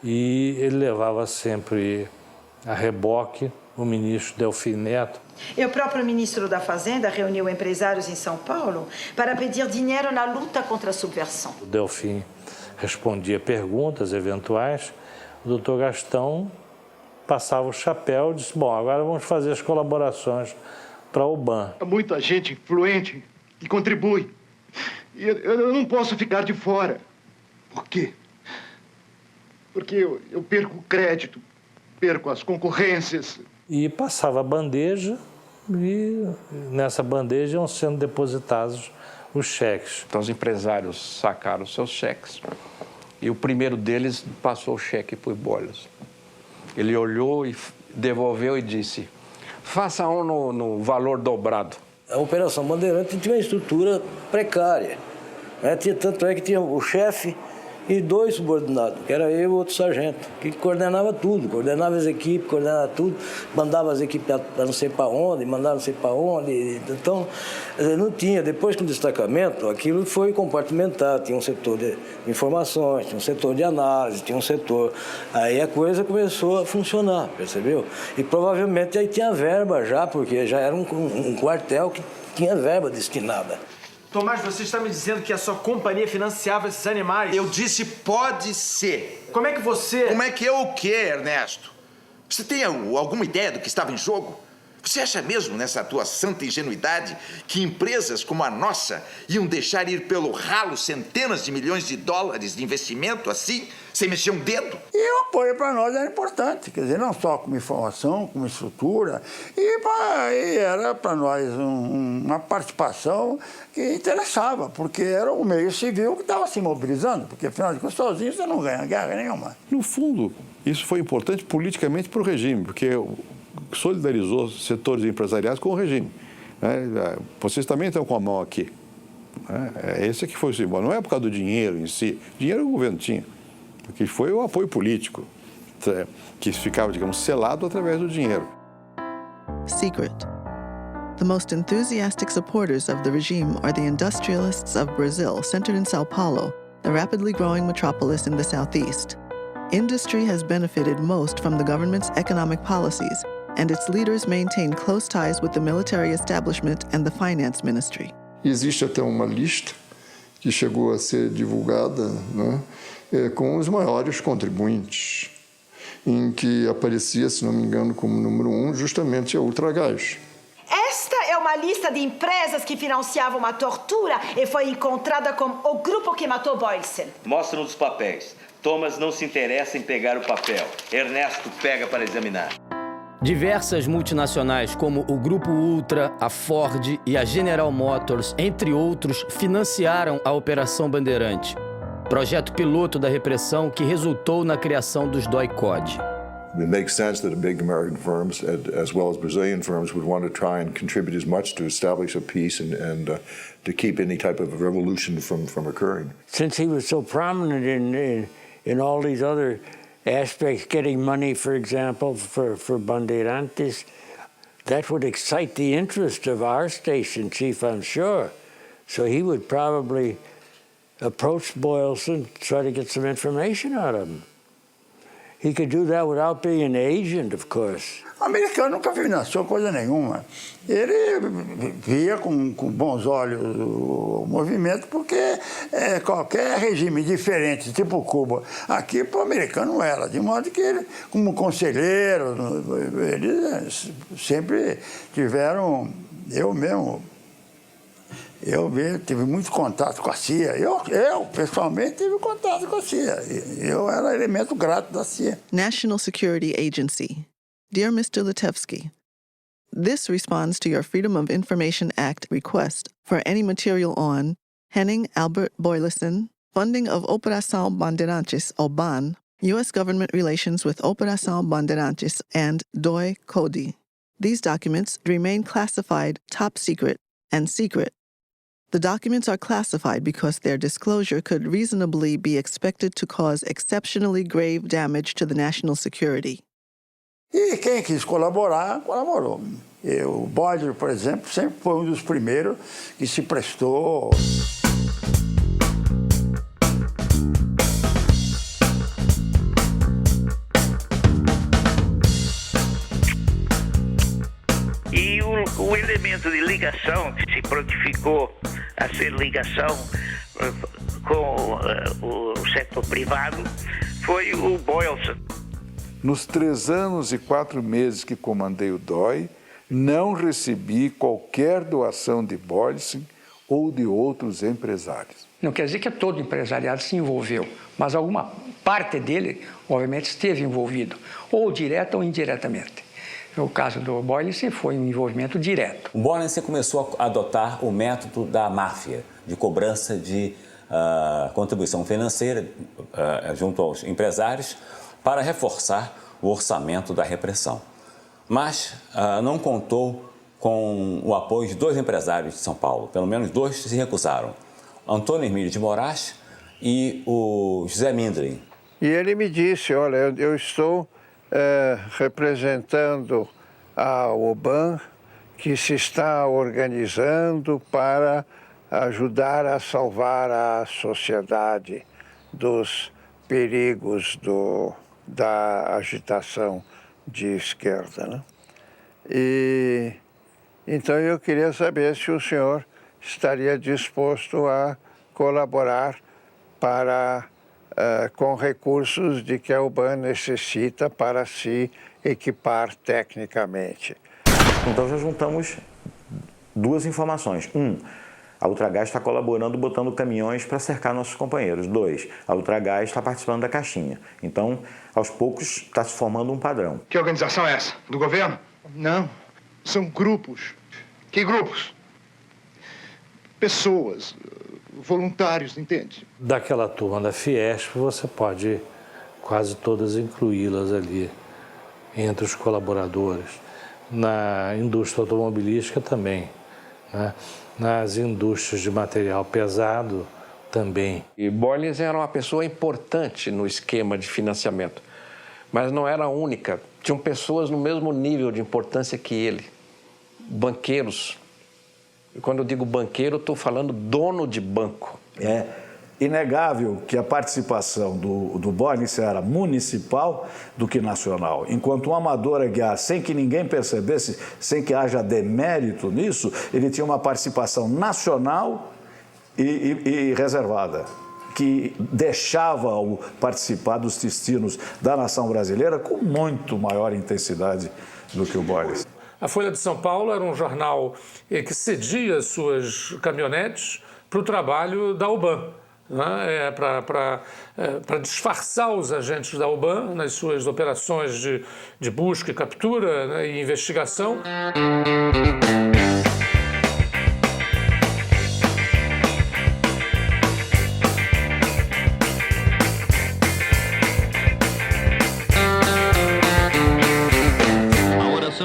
E ele levava sempre a reboque o ministro Delfim Neto. E o próprio ministro da Fazenda reuniu empresários em São Paulo para pedir dinheiro na luta contra a subversão. O Delfim respondia perguntas eventuais, o doutor Gastão passava o chapéu e disse: bom, agora vamos fazer as colaborações para o UBAN. Há muita gente influente que contribui. E eu não posso ficar de fora. Por quê? Porque eu perco o crédito, perco as concorrências. E passava a bandeja e nessa bandeja iam sendo depositados os cheques. Então os empresários sacaram seus cheques e o primeiro deles passou o cheque para o Bolos. Ele olhou e devolveu e disse: faça um no valor dobrado. A Operação Bandeirante tinha uma estrutura precária. Tanto é que tinha o chefe e 2 subordinados, que era eu e outro sargento, que coordenava tudo, coordenava as equipes, coordenava tudo, mandava as equipes para não sei para onde, mandava não sei para onde. Então, não tinha. Depois que o destacamento, aquilo foi compartimentado, tinha um setor de informações, tinha um setor de análise, tinha um setor. Aí a coisa começou a funcionar, percebeu? E provavelmente aí tinha verba já, porque já era um quartel que tinha verba destinada. Tomás, você está me dizendo que a sua companhia financiava esses animais? Eu disse pode ser. Como é que você... Como é que é o quê, Ernesto? Você tem alguma ideia do que estava em jogo? Você acha mesmo, nessa tua santa ingenuidade, que empresas como a nossa iam deixar ir pelo ralo centenas de milhões de dólares de investimento assim, sem mexer um dedo? E o apoio para nós era importante, quer dizer, não só como informação, como estrutura, e era para nós uma participação que interessava, porque era o meio civil que estava se mobilizando, porque afinal de contas, sozinho você não ganha guerra nenhuma. No fundo, isso foi importante politicamente para o regime, porque solidarizou setores empresariais com o regime. Vocês também estão com a mão aqui. Esse que foi o símbolo. Não é por causa do dinheiro em si. Dinheiro o governo tinha. O que foi o apoio político, que ficava, digamos, selado através do dinheiro. Secret. The most enthusiastic supporters of the regime are the industrialists of Brazil, centered in Sao Paulo, the rapidly growing metropolis in the southeast. Industry has benefited most from the government's economic policies, and its leaders maintain close ties with the military establishment and the finance ministry. Existe até uma lista que chegou a ser divulgada, né, com os maiores contribuintes, em que aparecia, se não me engano, como número 1, justamente a Ultragás. Esta é uma lista de empresas que financiavam a tortura e foi encontrada com o grupo que matou Boylston. Mostram os papéis. Thomas não se interessa em pegar o papel. Ernesto pega para examinar. Diversas multinacionais como o Grupo Ultra, a Ford e a General Motors, entre outros, financiaram a Operação Bandeirante, projeto piloto da repressão que resultou na criação dos DOI-CODE. It makes sense that big American firms, as well as Brazilian firms, would want to try and contribute as much to establish a peace and to keep any type of revolution from occurring. Since he was so prominent in all these other aspects, getting money, for example, for Bandeirantes, that would excite the interest of our station chief, I'm sure. So he would probably approach Boylston, try to get some information out of him. He could do that without being an agent, of course. O americano nunca financiou coisa nenhuma. Ele via com bons olhos o movimento, porque qualquer regime diferente, tipo Cuba, aqui para o americano não era. De modo que ele, como conselheiro, eles sempre tiveram, eu tive muito contato com a CIA. Eu pessoalmente, tive contato com a CIA. Eu era elemento grato da CIA. National Security Agency. Dear Mr. Litevsky, this responds to your Freedom of Information Act request for any material on Henning Albert Boylston, funding of Operação Bandeirantes, or BAN, U.S. government relations with Operação Bandeirantes, and DOI-CODE. These documents remain classified top secret and secret. The documents are classified because their disclosure could reasonably be expected to cause exceptionally grave damage to the national security. E quem quis colaborar, colaborou. O Boyle, por exemplo, sempre foi um dos primeiros que se prestou. E o elemento de ligação que se prontificou a ser ligação com o setor privado foi o Boylston. Nos 3 anos e 4 meses que comandei o DOI, não recebi qualquer doação de Boylston ou de outros empresários. Não quer dizer que todo empresariado se envolveu, mas alguma parte dele, obviamente, esteve envolvido, ou direta ou indiretamente. No caso do Boylston, foi um envolvimento direto. O Boylston começou a adotar o método da máfia, de cobrança de contribuição financeira junto aos empresários, para reforçar o orçamento da repressão. Mas não contou com o apoio de 2 empresários de São Paulo. Pelo menos 2 se recusaram. Antônio Emílio de Moraes e o José Mindlin. E ele me disse, olha, eu estou representando a OBAN, que se está organizando para ajudar a salvar a sociedade dos perigos da agitação de esquerda, né? E então eu queria saber se o senhor estaria disposto a colaborar com recursos de que a UBAN necessita para se equipar tecnicamente. Então já juntamos duas informações. A Ultragaz está colaborando, botando caminhões para cercar nossos companheiros. 2, a Ultragaz está participando da caixinha. Então, aos poucos, está se formando um padrão. Que organização é essa? Do governo? Não, são grupos. Que grupos? Pessoas, voluntários, entende? Daquela turma da Fiesp, você pode quase todas incluí-las ali entre os colaboradores. Na indústria automobilística também, né? Nas indústrias de material pesado também. E Boylins era uma pessoa importante no esquema de financiamento, mas não era a única. Tinham pessoas no mesmo nível de importância que ele, banqueiros. E quando eu digo banqueiro, estou falando dono de banco. É inegável que a participação do Boylins era municipal do que nacional. Enquanto um amador aguiar, sem que ninguém percebesse, sem que haja demérito nisso, ele tinha uma participação nacional e reservada, que deixava-o participar dos destinos da nação brasileira com muito maior intensidade do que o Boylins. A Folha de São Paulo era um jornal que cedia suas caminhonetes para o trabalho da UBAN, né? Para disfarçar os agentes da UBAN nas suas operações de busca e captura, né, e investigação.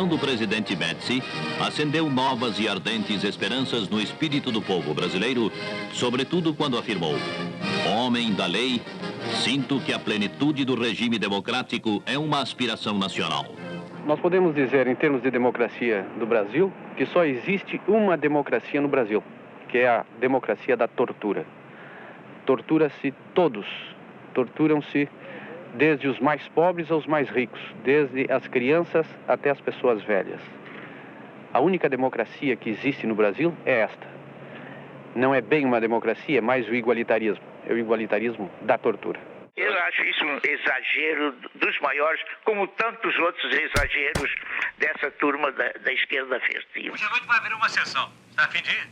Do presidente Médici acendeu novas e ardentes esperanças no espírito do povo brasileiro, sobretudo quando afirmou: homem da lei, sinto que a plenitude do regime democrático é uma aspiração nacional. Nós podemos dizer, em termos de democracia do Brasil, que só existe uma democracia no Brasil, que é a democracia da tortura. Tortura-se todos, torturam-se desde os mais pobres aos mais ricos, desde as crianças até as pessoas velhas. A única democracia que existe no Brasil é esta. Não é bem uma democracia, é mais o igualitarismo. É o igualitarismo da tortura. Eu acho isso um exagero dos maiores, como tantos outros exageros dessa turma da esquerda festiva. Hoje à noite vai haver uma sessão. Está a fim de ir?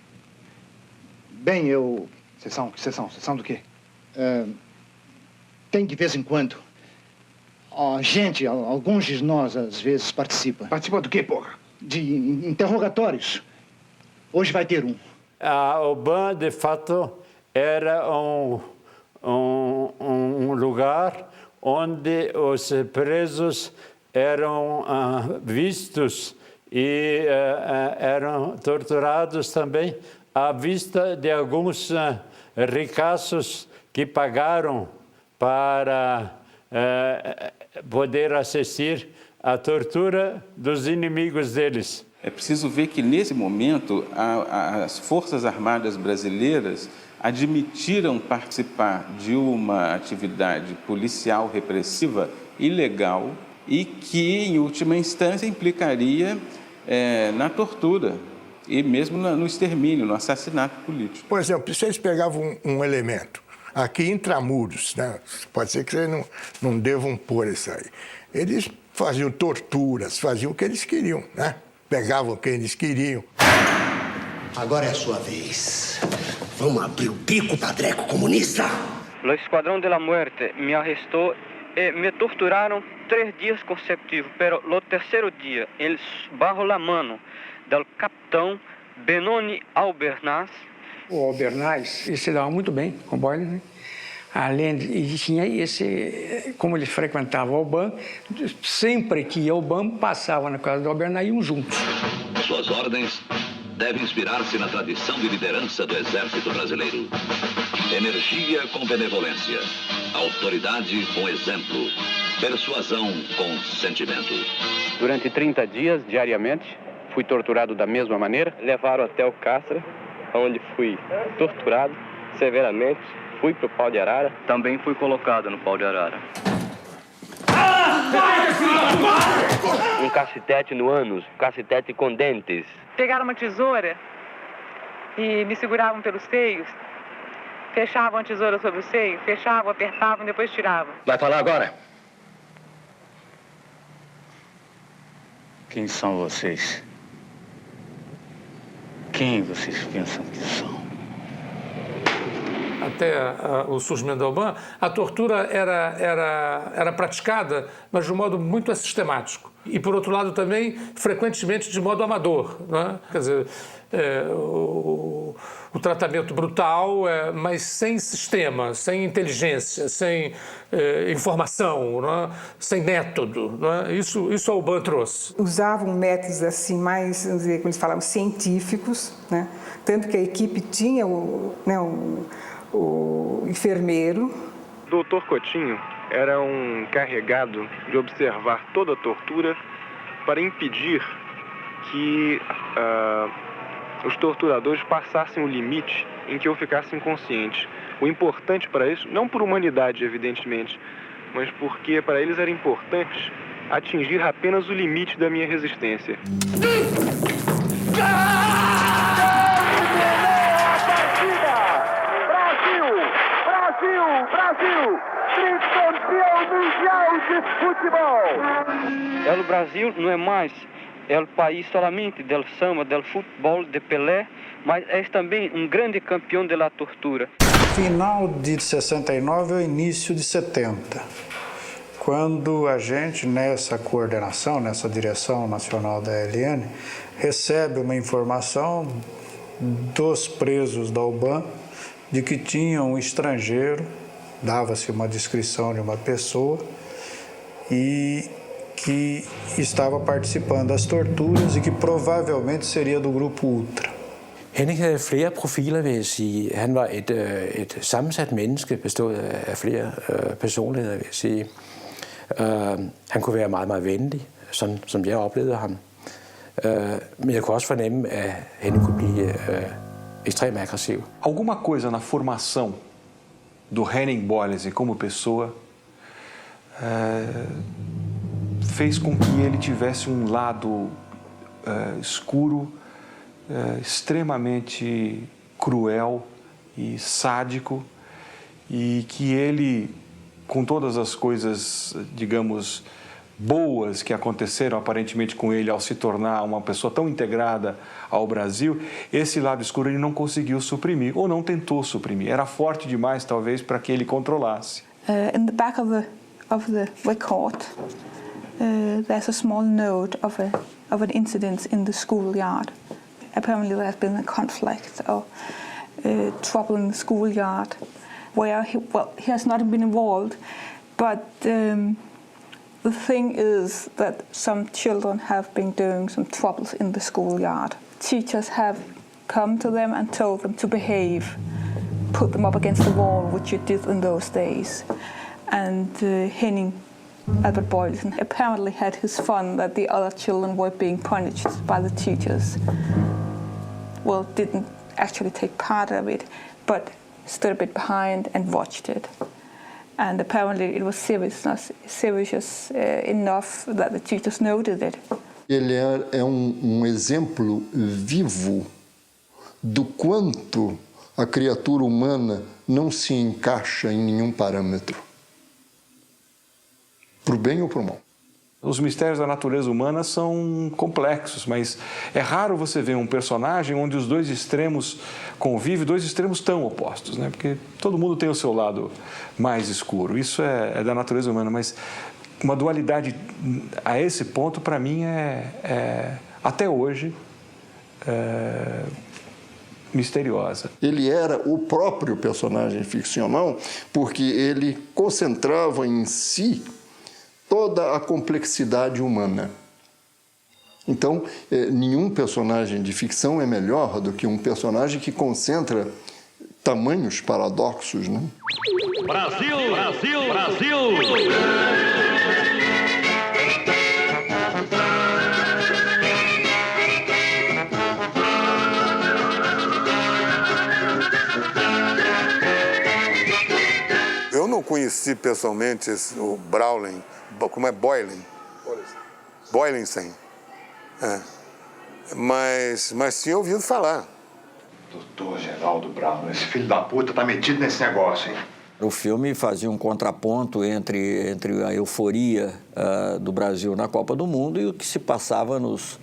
Bem, eu... Sessão do quê? Tem de vez em quando. Alguns de nós, às vezes, participam. Participa do quê, porra? De interrogatórios. Hoje vai ter um. A UBAN, de fato, era um lugar onde os presos eram vistos e eram torturados também à vista de alguns ricaços que pagaram para poder assistir à tortura dos inimigos deles. É preciso ver que, nesse momento, as Forças Armadas brasileiras admitiram participar de uma atividade policial repressiva ilegal e que, em última instância, implicaria na tortura e mesmo no extermínio, no assassinato político. Por exemplo, se eles pegavam um elemento aqui intramuros, né? Pode ser que vocês não devam pôr isso aí. Eles faziam torturas, faziam o que eles queriam, né? Pegavam quem eles queriam. Agora é a sua vez. Vamos abrir o bico, padreco comunista! O Esquadrão de la Muerte me arrestou e me torturaram 3 dias consecutivos, pero no terceiro dia, eles bajo la mano do capitão Benoni Albernaz. O Albernaz, ele se dava muito bem com o Boylins, né? Além de, tinha esse, como ele frequentava o UBAN, sempre que ia ao UBAN, passava na casa do Albernaz e iam juntos. Suas ordens devem inspirar-se na tradição de liderança do Exército Brasileiro. Energia com benevolência. Autoridade com exemplo. Persuasão com sentimento. Durante 30 dias, diariamente, fui torturado da mesma maneira. Levaram até o Castro, onde fui torturado severamente. Fui para o pau de arara. Também fui colocado no pau de arara. Um cacetete no ânus, cacetete com dentes. Pegaram uma tesoura e me seguravam pelos seios. Fechavam a tesoura sobre o seio, fechavam, apertavam, depois tiravam. Vai falar agora? Quem são vocês? Quem vocês pensam que são? Até o surgimento da UBAN, a tortura era praticada, mas de um modo muito sistemático. E, por outro lado, também, frequentemente, de modo amador. Né? Quer dizer, o tratamento brutal, mas sem sistema, sem inteligência, sem informação, né? Sem método. Né? Isso a UBAN trouxe. Usavam métodos assim mais, vamos dizer, como eles falavam, científicos, né? Tanto que a equipe tinha o enfermeiro. O Dr. Coutinho era um encarregado de observar toda a tortura para impedir que os torturadores passassem o limite em que eu ficasse inconsciente. O importante para isso, não por humanidade, evidentemente, mas porque para eles era importante atingir apenas o limite da minha resistência. Brasil, tricampeão mundial de futebol. O Brasil não é mais o país somente do samba, do futebol, de Pelé, mas é também um grande campeão da tortura. Final de 69 ou início de 70, quando a gente, nessa coordenação, nessa direção nacional da ELN, recebe uma informação dos presos da UBAN de que tinha um estrangeiro, dava-se uma descrição de uma pessoa e que estava participando das torturas e que provavelmente seria do grupo Ultra. Henning havde flere profiler, vil jeg sige. Han var et sammensat menneske, bestået af flere personligheder, vil jeg sige. Han kunne være meget, meget venlig, sådan som jeg oplevede ham. Men jeg kunne også fornemme, at Henning kunne blive extremamente agressivo. Alguma coisa na formação do Henning Bollesen como pessoa fez com que ele tivesse um lado escuro, extremamente cruel e sádico, e que ele, com todas as coisas, digamos, boas que aconteceram aparentemente com ele ao se tornar uma pessoa tão integrada ao Brasil, esse lado escuro ele não conseguiu suprimir, ou não tentou suprimir. Era forte demais, talvez, para que ele controlasse. In the back of the record, there's a small note of an incident in the schoolyard. Apparently there has been a conflict or trouble in the schoolyard where he has not been involved, but the thing is that some children have been doing some troubles in the schoolyard. Teachers have come to them and told them to behave, put them up against the wall, which you did in those days. And Henning Albert Boilesen apparently had his fun that the other children were being punished by the teachers. Well, didn't actually take part of it, but stood a bit behind and watched it. And apparently it was serious enough that the teachers noted it. Ele é exemplo vivo do quanto a criatura humana não se encaixa em nenhum parâmetro, para o bem ou para o mal. Os mistérios da natureza humana são complexos, mas é raro você ver um personagem onde os dois extremos convivem, dois extremos tão opostos, né? Porque todo mundo tem o seu lado mais escuro. Isso é da natureza humana, mas uma dualidade a esse ponto, para mim, até hoje, misteriosa. Ele era o próprio personagem ficcional porque ele concentrava em si toda a complexidade humana. Então, nenhum personagem de ficção é melhor do que um personagem que concentra tamanhos paradoxos, né? Brasil, Brasil, Brasil! Eu não conheci pessoalmente o Braulen, como é Boylen? Boylensen. É. Mas tinha ouvido falar. Doutor Geraldo Braulen, esse filho da puta tá metido nesse negócio, hein? O filme fazia um contraponto entre a euforia do Brasil na Copa do Mundo e o que se passava nos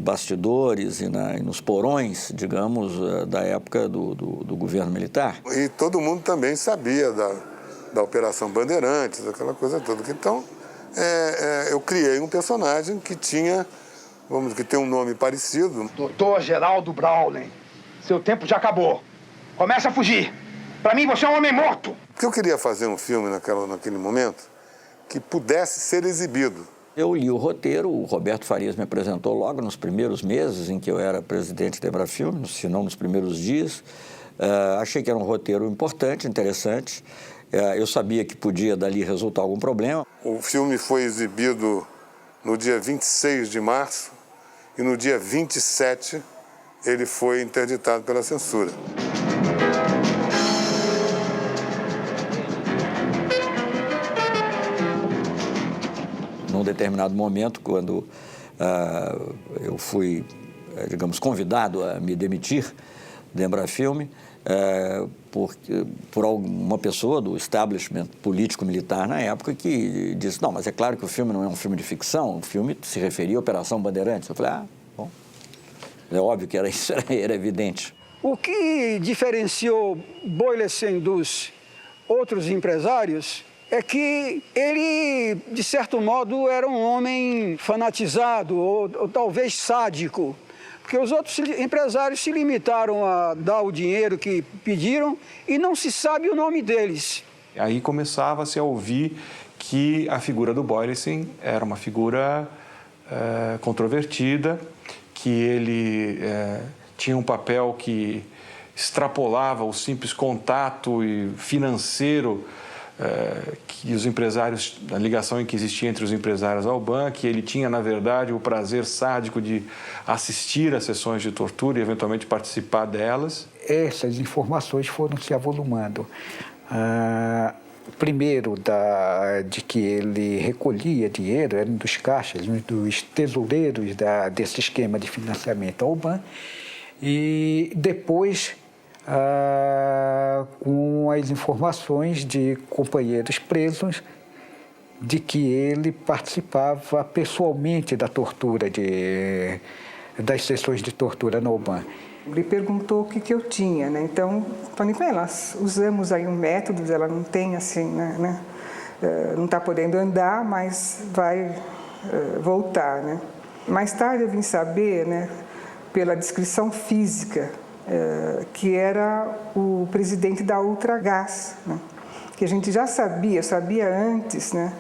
bastidores e nos porões, digamos, da época do governo militar. E todo mundo também sabia da Operação Bandeirantes, aquela coisa toda. Então, eu criei um personagem que tinha, que tem um nome parecido. Doutor Geraldo Braulen, seu tempo já acabou. Começa a fugir. Pra mim, você é um homem morto. Porque eu queria fazer um filme naquele momento que pudesse ser exibido. Eu li o roteiro, o Roberto Farias me apresentou logo nos primeiros meses em que eu era presidente da Embrafilme, se não nos primeiros dias. Achei que era um roteiro importante, interessante. Eu sabia que podia dali resultar algum problema. O filme foi exibido no dia 26 de março e no dia 27 ele foi interditado pela censura. Num determinado momento, quando eu fui, digamos, convidado a me demitir da Embrafilme, por alguma pessoa do establishment político-militar na época que disse, não, mas é claro que o filme não é um filme de ficção, o filme se referia à Operação Bandeirantes. Eu falei, bom, é óbvio que isso era evidente. O que diferenciou Boylensen dos outros empresários é que ele, de certo modo, era um homem fanatizado ou talvez sádico, porque os outros empresários se limitaram a dar o dinheiro que pediram e não se sabe o nome deles. Aí começava-se a ouvir que a figura do Boylensen era uma figura controvertida, que ele tinha um papel que extrapolava o simples contato financeiro que os empresários, a ligação que existia entre os empresários ao BAN, que ele tinha, na verdade, o prazer sádico de assistir a sessões de tortura e, eventualmente, participar delas. Essas informações foram se avolumando. Primeiro, de que ele recolhia dinheiro, era um dos caixas, um dos tesoureiros desse esquema de financiamento ao BAN, e depois com as informações de companheiros presos de que ele participava pessoalmente da tortura, das sessões de tortura no BAN. Ele perguntou o que eu tinha, né? Então, falei para ela, nós usamos aí um método, ela não tem assim, né? Não está podendo andar, mas vai voltar, né? Mais tarde eu vim saber, né, pela descrição física, que era o presidente da Ultragás, né? Que a gente já sabia antes, né,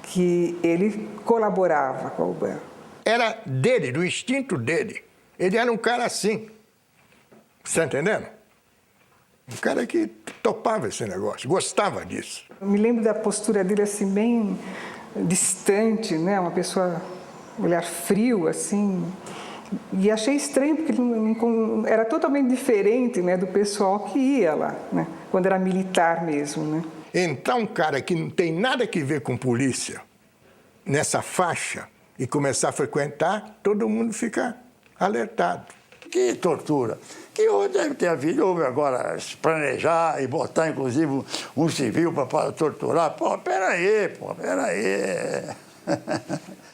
que ele colaborava com o BAN. Era dele, do instinto dele. Ele era um cara assim, você está entendendo? Um cara que topava esse negócio, gostava disso. Eu me lembro da postura dele assim, bem distante, né? Uma pessoa, olhar frio, assim. E achei estranho, porque ele era totalmente diferente, né, do pessoal que ia lá, né, quando era militar mesmo, né. Entrar um cara que não tem nada a ver com polícia nessa faixa e começar a frequentar, todo mundo fica alertado. Que tortura. Que deve ter havido, houve agora planejar e botar, inclusive, um civil para torturar. Peraí.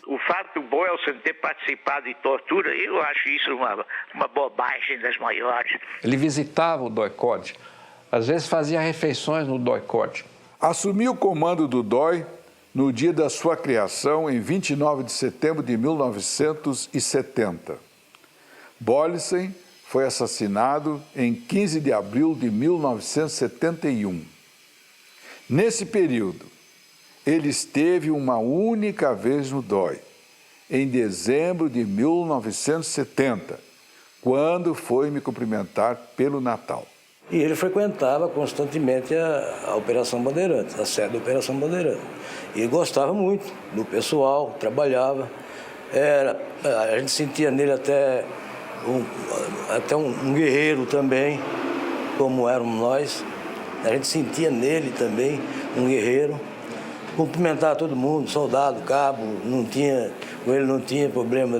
O fato do Boylensen ter participado de tortura, eu acho isso uma bobagem das maiores. Ele visitava o DOI-CODE, às vezes fazia refeições no DOI-CODE. Assumiu o comando do DOI no dia da sua criação, em 29 de setembro de 1970. Boylensen foi assassinado em 15 de abril de 1971. Nesse período, ele esteve uma única vez no DOI, em dezembro de 1970, quando foi me cumprimentar pelo Natal. E ele frequentava constantemente a Operação Bandeirantes, a sede da Operação Bandeirantes. E gostava muito do pessoal, trabalhava. A gente sentia nele até um guerreiro também, como éramos nós. A gente sentia nele também um guerreiro. Cumprimentava todo mundo, soldado, cabo, com ele não tinha problema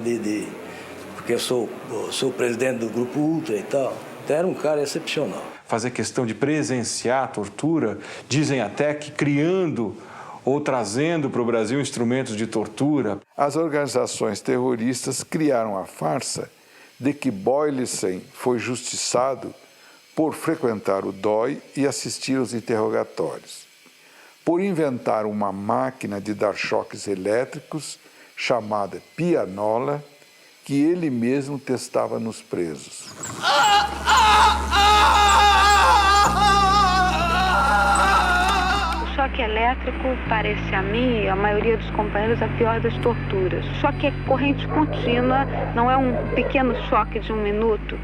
porque eu sou presidente do Grupo Ultra e tal. Então era um cara excepcional. Fazer questão de presenciar a tortura, dizem até que criando ou trazendo para o Brasil instrumentos de tortura. As organizações terroristas criaram a farsa de que Boylissen foi justiçado por frequentar o DOI e assistir aos interrogatórios, por inventar uma máquina de dar choques elétricos chamada pianola, que ele mesmo testava nos presos. O choque elétrico parece a mim e a maioria dos companheiros a pior das torturas. O choque é corrente contínua, não é um pequeno choque de 1 minuto.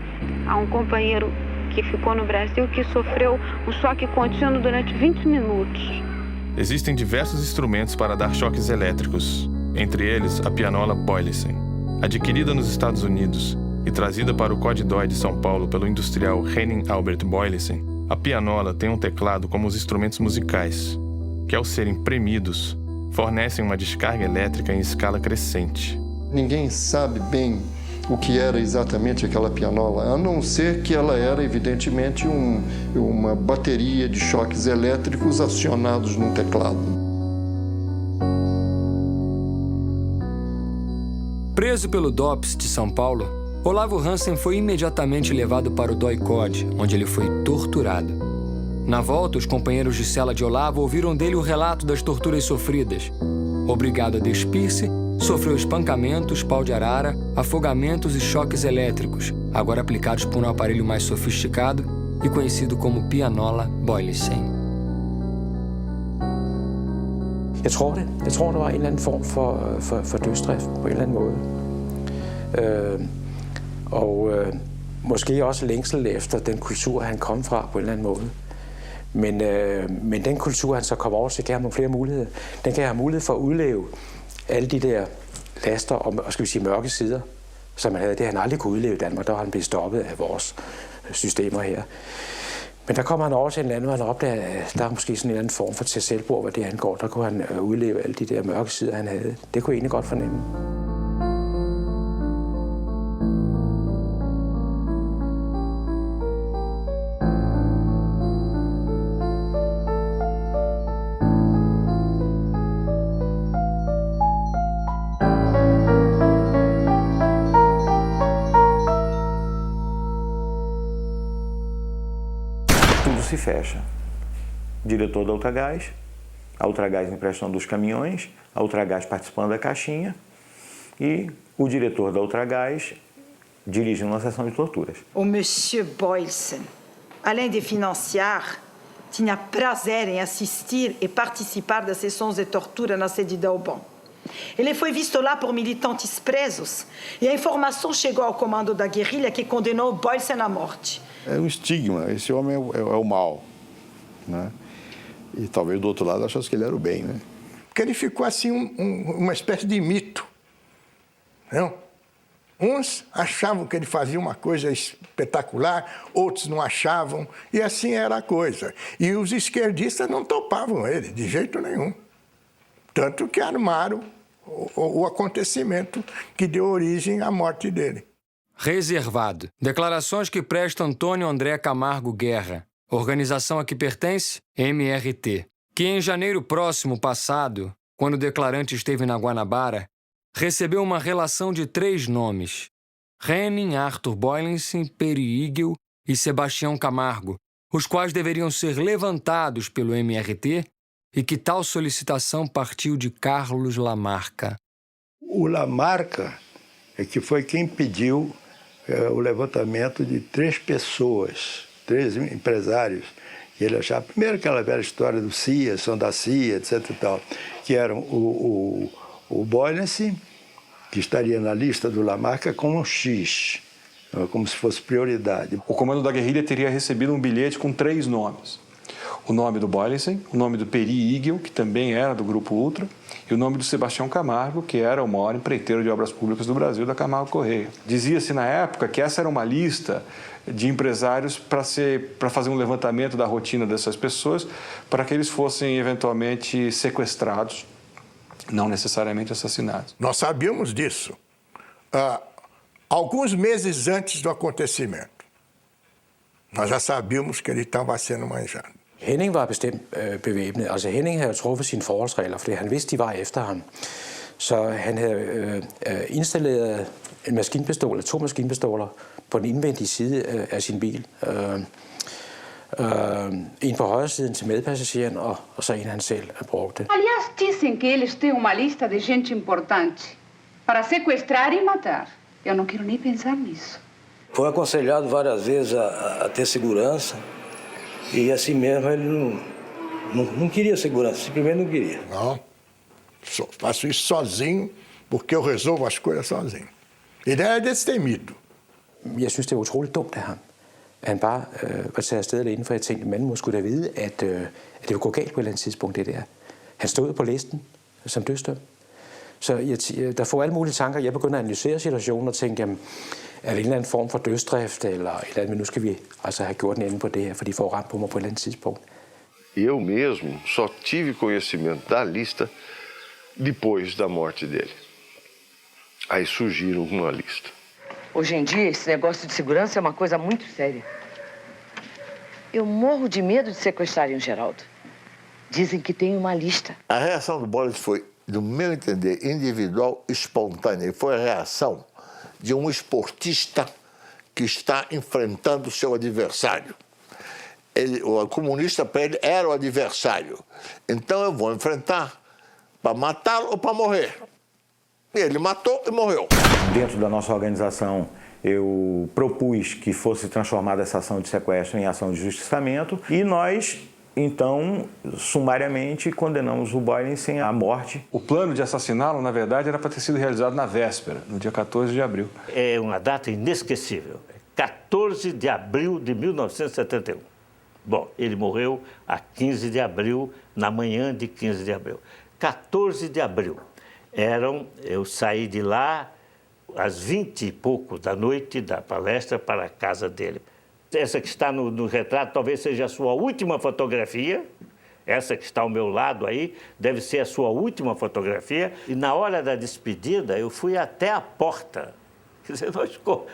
Há um companheiro que ficou no Brasil que sofreu um choque contínuo durante 20 minutos. Existem diversos instrumentos para dar choques elétricos, entre eles a pianola Boylissen. Adquirida nos Estados Unidos e trazida para o COD-DOI de São Paulo pelo industrial Henning Albert Boylissen, a pianola tem um teclado como os instrumentos musicais, que ao serem premidos, fornecem uma descarga elétrica em escala crescente. Ninguém sabe bem o que era exatamente aquela pianola, a não ser que ela era, evidentemente, uma bateria de choques elétricos acionados num teclado. Preso pelo DOPS de São Paulo, Olavo Hansen foi imediatamente levado para o DOI-COD, onde ele foi torturado. Na volta, os companheiros de cela de Olavo ouviram dele o relato das torturas sofridas. Obrigado a despir-se, sofreu espancamentos, pau de arara, afogamentos e choques elétricos, agora aplicados por um aparelho mais sofisticado e conhecido como pianola Boylissen. Jeg tror, der var en eller anden form for dødsdrift på en eller anden måde. Måske også længsel efter den kultur, han kom fra på en eller anden måde. Men den kultur, han så kom over til, gav ham nogle flere muligheder. Den gav ham mulighed for at udleve alle de der laster og skal vi sige, mørke sider, som han havde. Det han aldrig kunne udleve i Danmark, der var han blevet stoppet af vores systemer her. Men der kommer han over til en land, hvor han opdager, at der er måske sådan en eller anden form for selvbord, hvad det angår. Der kunne han udleve alle de der mørke sider, han havde. Det kunne jeg egentlig godt fornemme. Se fecha. Diretor da Ultragás, a Ultragás emprestando os caminhões, a Ultragás participando da caixinha e o diretor da Ultragás dirigindo uma sessão de torturas. O Monsieur Boylissen, além de financiar, tinha prazer em assistir e participar das sessões de tortura na sede da UBAN. Ele foi visto lá por militantes presos e a informação chegou ao comando da guerrilha que condenou Boylissen à morte. É um estigma, esse homem é o mal, né? E talvez do outro lado achasse que ele era o bem, né? Porque ele ficou assim uma espécie de mito, não? Uns achavam que ele fazia uma coisa espetacular, outros não achavam, e assim era a coisa. E os esquerdistas não topavam ele, de jeito nenhum. Tanto que armaram o acontecimento que deu origem à morte dele. Reservado. Declarações que presta Antônio André Camargo Guerra, organização a que pertence, MRT, que em janeiro próximo passado, quando o declarante esteve na Guanabara, recebeu uma relação de 3 nomes: Henning Arthur Boylissen, Peri Igel e Sebastião Camargo, os quais deveriam ser levantados pelo MRT e que tal solicitação partiu de Carlos Lamarca. O Lamarca é que foi quem pediu o levantamento de 3 pessoas, 3 empresários, que ele achava, primeiro aquela velha história do CIA, são da CIA, etc. e tal, que eram o Boylissen, que estaria na lista do Lamarca como um X, como se fosse prioridade. O comando da guerrilha teria recebido um bilhete com 3 nomes. O nome do Boylicen, o nome do Peri Igel, que também era do Grupo Ultra, e o nome do Sebastião Camargo, que era o maior empreiteiro de obras públicas do Brasil, da Camargo Correia. Dizia-se na época que essa era uma lista de empresários para fazer um levantamento da rotina dessas pessoas, para que eles fossem eventualmente sequestrados, não necessariamente assassinados. Nós sabíamos disso alguns meses antes do acontecimento. Nós já sabíamos que ele estava sendo manjado. Henning var bestemt bevæbnet. Altså Henning havde truffet sine forholdsregler, fordi han vidste, de var efter ham. Så han havde installeret en maskinpistol, 2 maskinpistoler på den indvendige side af sin bil. En på højre siden til medpassageren, og så en han selv brugte. Aliás, dizem que eles têm uma lista de gente importante para sequestrar e matar. Eu não quero nem pensar nisso. Foi aconselhado várias vezes a ter segurança e assim mesmo ele não queria segurança, simplesmente não queria. Não, faço isso sozinho porque eu resolvo as coisas sozinho. Ele era destemido. Jeg synes, det er utroligt dumt af ham. Han bare var taget afsted alene, for jeg tænkte, manden må skulle da vide, at det ville gå galt på et eller andet tidspunkt, det der. Han stod på listen som dødsdømt. Så der får alle mulige tanker. Jeg begynder at analysere situationen og tænke, jamen, er det en eller anden form for dødsdrift, eller et eller andet, men nu skal vi altså have gjort en ende på det her, for de får ramt på mig på et eller andet tidspunkt. Eu mesmo só tive conhecimento da lista depois da morte dele. Aí surgiram uma lista. Hoje em dia, esse negócio de segurança é uma coisa muito séria. Eu morro de medo de sequestrarem o Geraldo. Dizem que tem uma lista. A reação do Boris foi, no meu entender, individual, espontânea. Foi a reação de um esportista que está enfrentando o seu adversário. O comunista, para ele, era o adversário. Então eu vou enfrentar para matá-lo ou para morrer. E ele matou e morreu. Dentro da nossa organização, eu propus que fosse transformada essa ação de sequestro em ação de justiçamento e nós, então, sumariamente condenamos o Boylicen à morte. O plano de assassiná-lo, na verdade, era para ter sido realizado na véspera, no dia 14 de abril. É uma data inesquecível. 14 de abril de 1971. Bom, ele morreu a 15 de abril, na manhã de 15 de abril. 14 de abril. Eu saí de lá às 20 e pouco da noite da palestra para a casa dele. Essa que está no retrato talvez seja a sua última fotografia. Essa que está ao meu lado aí deve ser a sua última fotografia. E na hora da despedida eu fui até a porta. Quer dizer,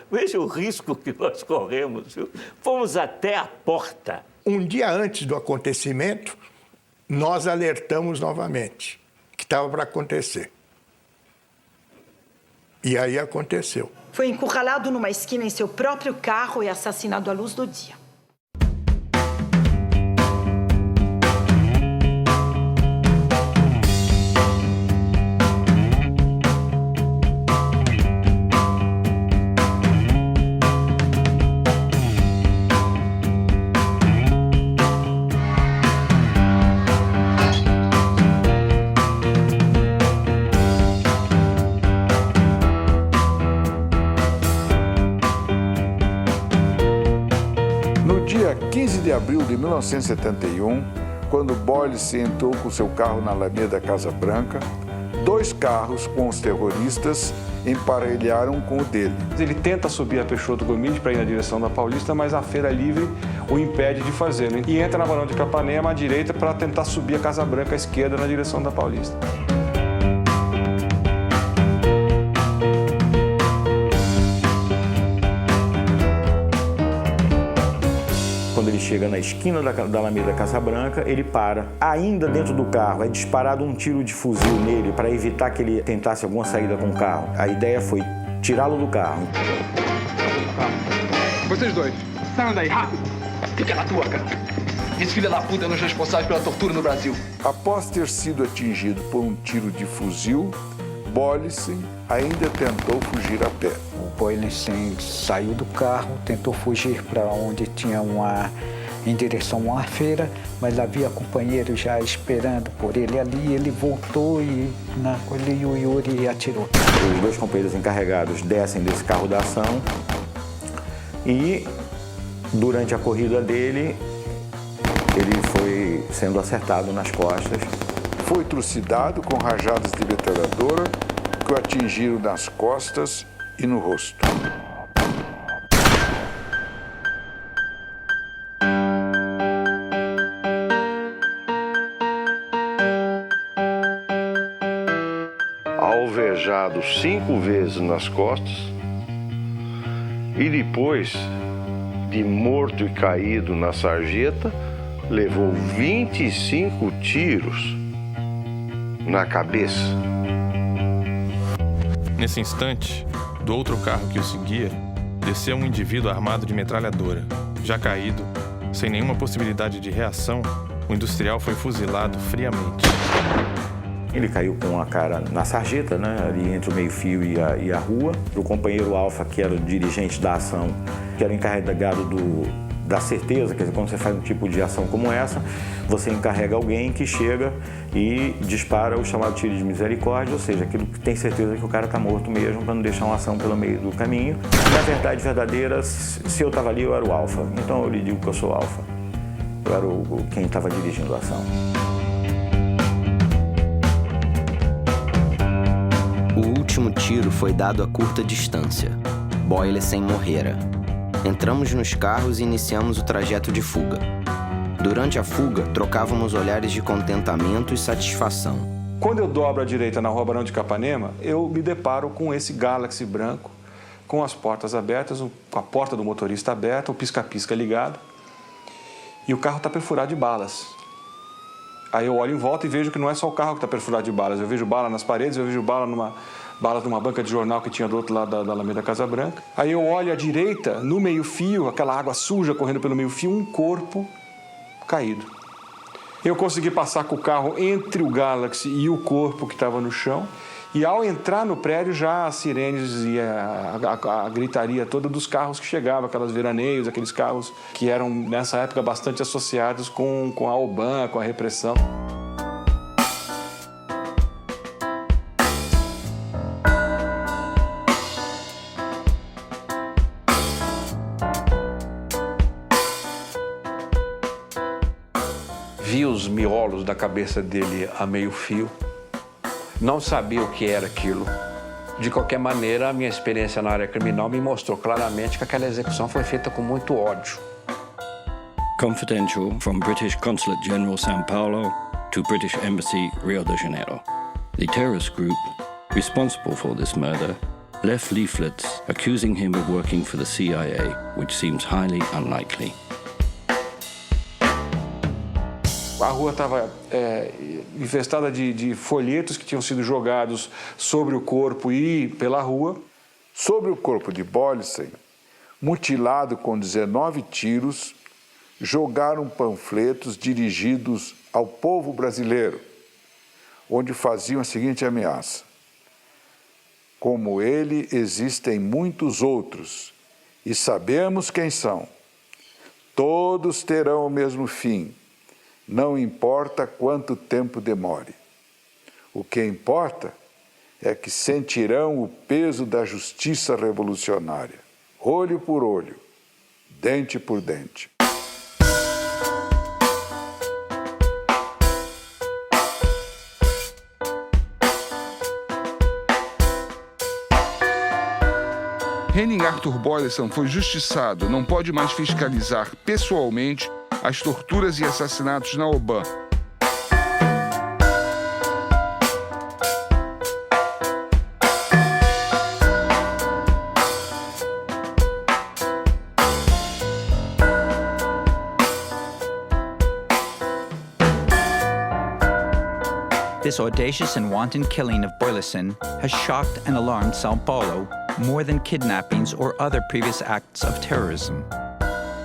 veja o risco que nós corremos, viu? Fomos até a porta. Um dia antes do acontecimento, nós alertamos novamente que estava para acontecer. E aí aconteceu. Foi encurralado numa esquina em seu próprio carro e assassinado à luz do dia. Dia 15 de abril de 1971, quando Boylicen entrou com seu carro na Alameda Casa Branca, 2 carros com os terroristas emparelharam com o dele. Ele tenta subir a Peixoto Gomide para ir na direção da Paulista, mas a Feira Livre o impede de fazê-lo. E entra na Barão de Capanema à direita para tentar subir a Casa Branca à esquerda na direção da Paulista. Quando ele chega na esquina da Alameda Casa Branca, ele para. Ainda dentro do carro, é disparado um tiro de fuzil nele para evitar que ele tentasse alguma saída com o carro. A ideia foi tirá-lo do carro. Vocês dois, saiam daí, rápido! Fica na tua, cara! Esse filho da puta é um dos responsáveis pela tortura no Brasil. Após ter sido atingido por um tiro de fuzil, Boylicen ainda tentou fugir a pé. O Boylicen saiu do carro, tentou fugir para onde tinha em direção a uma feira, mas havia companheiros já esperando por ele ali. Ele voltou e o Yuri atirou. Os 2 companheiros encarregados descem desse carro da ação, E durante a corrida dele, ele foi sendo acertado nas costas. Foi trucidado com rajadas de metralhadora que o atingiram nas costas e no rosto. Alvejado 5 vezes nas costas e depois de morto e caído na sarjeta, levou 25 tiros na cabeça. Nesse instante, do outro carro que o seguia, desceu um indivíduo armado de metralhadora. Já caído, sem nenhuma possibilidade de reação, o industrial foi fuzilado friamente. Ele caiu com a cara na sarjeta, né, ali entre o meio-fio e a rua. O companheiro Alfa, que era o dirigente da ação, que era encarregado da certeza, quer dizer, quando você faz um tipo de ação como essa, você encarrega alguém que chega e dispara o chamado tiro de misericórdia, ou seja, aquilo que tem certeza que o cara está morto mesmo, para não deixar uma ação pelo meio do caminho. Na verdade verdadeira, se eu estava ali, eu era o Alfa. Então eu lhe digo que eu sou Alfa. Eu era quem estava dirigindo a ação. O último tiro foi dado a curta distância. Boylessen morrera. Entramos nos carros e iniciamos o trajeto de fuga. Durante a fuga, trocávamos olhares de contentamento e satisfação. Quando eu dobro à direita na Rua Barão de Capanema, eu me deparo com esse Galaxy branco, com as portas abertas, com a porta do motorista aberta, o pisca-pisca ligado, e o carro está perfurado de balas. Aí eu olho em volta e vejo que não é só o carro que está perfurado de balas. Eu vejo bala nas paredes, eu vejo balas numa banca de jornal que tinha do outro lado da Alameda Casa Branca. Aí eu olho à direita, no meio-fio, aquela água suja correndo pelo meio-fio, um corpo caído. Eu consegui passar com o carro entre o Galaxy e o corpo que estava no chão. E ao entrar no prédio, já as sirenes e a gritaria toda dos carros que chegavam, aquelas veraneios, aqueles carros que eram, nessa época, bastante associados com a OBAN, com a repressão. Vi os miolos da cabeça dele a meio fio. Não sabia o que era aquilo. De qualquer maneira, a minha experiência na área criminal me mostrou claramente que aquela execução foi feita com muito ódio. Confidential from British Consulate General São Paulo to British Embassy, Rio de Janeiro. The terrorist group responsible for this murder left leaflets accusing him of working for the CIA, which seems highly unlikely. A rua estava infestada de folhetos que tinham sido jogados sobre o corpo e pela rua. Sobre o corpo de Boylessen, mutilado com 19 tiros, jogaram panfletos dirigidos ao povo brasileiro, onde faziam a seguinte ameaça: como ele, existem muitos outros, e sabemos quem são. Todos terão o mesmo fim. Não importa quanto tempo demore. O que importa é que sentirão o peso da justiça revolucionária, olho por olho, dente por dente. Henning Arthur Boylessen foi justiçado, não pode mais fiscalizar pessoalmente as torturas e assassinatos na OBAN. This audacious and wanton killing of Boylessen has shocked and alarmed São Paulo more than kidnappings or other previous acts of terrorism.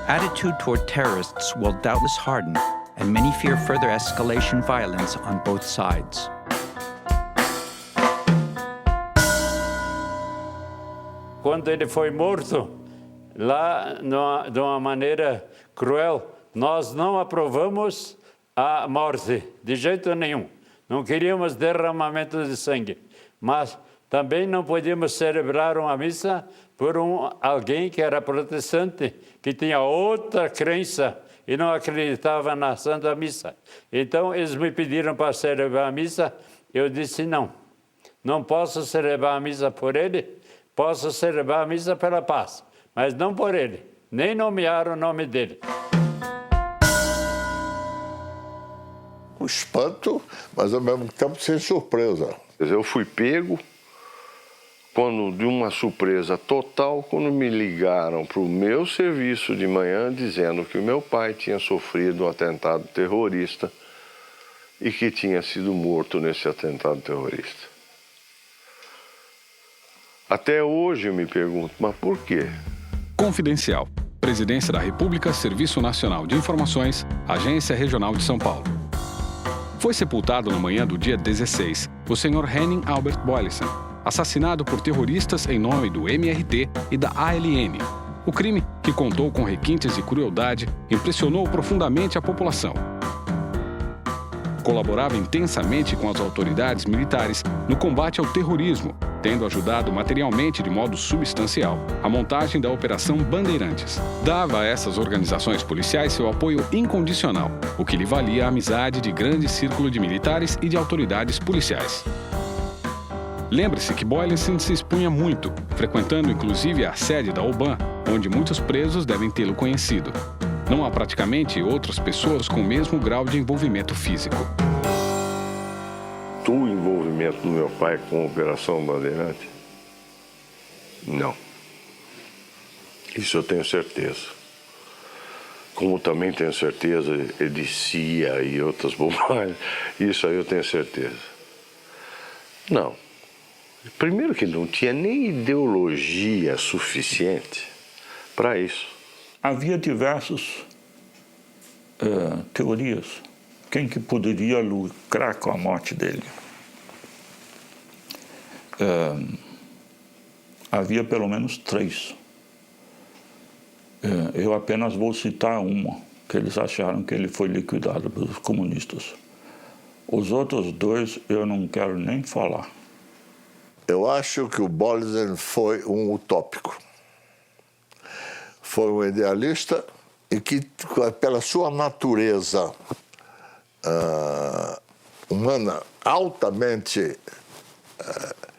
Attitude toward terrorists will doubtless harden, and many fear further escalation violence on both sides. Quando ele foi morto, lá de uma maneira cruel, nós não aprovamos a morte, de jeito nenhum. Não queríamos derramamento de sangue, mas também não podíamos celebrar uma missa por alguém que era protestante, que tinha outra crença e não acreditava na Santa Missa. Então, eles me pediram para celebrar a missa, eu disse não. Não posso celebrar a missa por ele, posso celebrar a missa pela paz, mas não por ele, nem nomear o nome dele. Um espanto, mas ao mesmo tempo sem surpresa. Eu fui pego de uma surpresa total, quando me ligaram para o meu serviço de manhã dizendo que o meu pai tinha sofrido um atentado terrorista e que tinha sido morto nesse atentado terrorista. Até hoje eu me pergunto, mas por quê? Confidencial. Presidência da República, Serviço Nacional de Informações, Agência Regional de São Paulo. Foi sepultado na manhã do dia 16 o senhor Henning Albert Boylissen, assassinado por terroristas em nome do MRT e da ALN. O crime, que contou com requintes de crueldade, impressionou profundamente a população. Colaborava intensamente com as autoridades militares no combate ao terrorismo, tendo ajudado materialmente de modo substancial a montagem da Operação Bandeirantes. Dava a essas organizações policiais seu apoio incondicional, o que lhe valia a amizade de grande círculo de militares e de autoridades policiais. Lembre-se que Boylissen se expunha muito, frequentando inclusive a sede da OBAN, onde muitos presos devem tê-lo conhecido. Não há praticamente outras pessoas com o mesmo grau de envolvimento físico. O envolvimento do meu pai com a Operação Bandeirante? Não. Isso eu tenho certeza. Como também tenho certeza de CIA e outras bobagens, isso aí eu tenho certeza. Não. Primeiro que ele não tinha nem ideologia suficiente para isso. Havia diversas teorias. Quem que poderia lucrar com a morte dele? Havia pelo menos 3. Eu apenas vou citar uma, que eles acharam que ele foi liquidado pelos comunistas. Os outros 2 eu não quero nem falar. Eu acho que o Boylissen foi um utópico. Foi um idealista e que, pela sua natureza humana altamente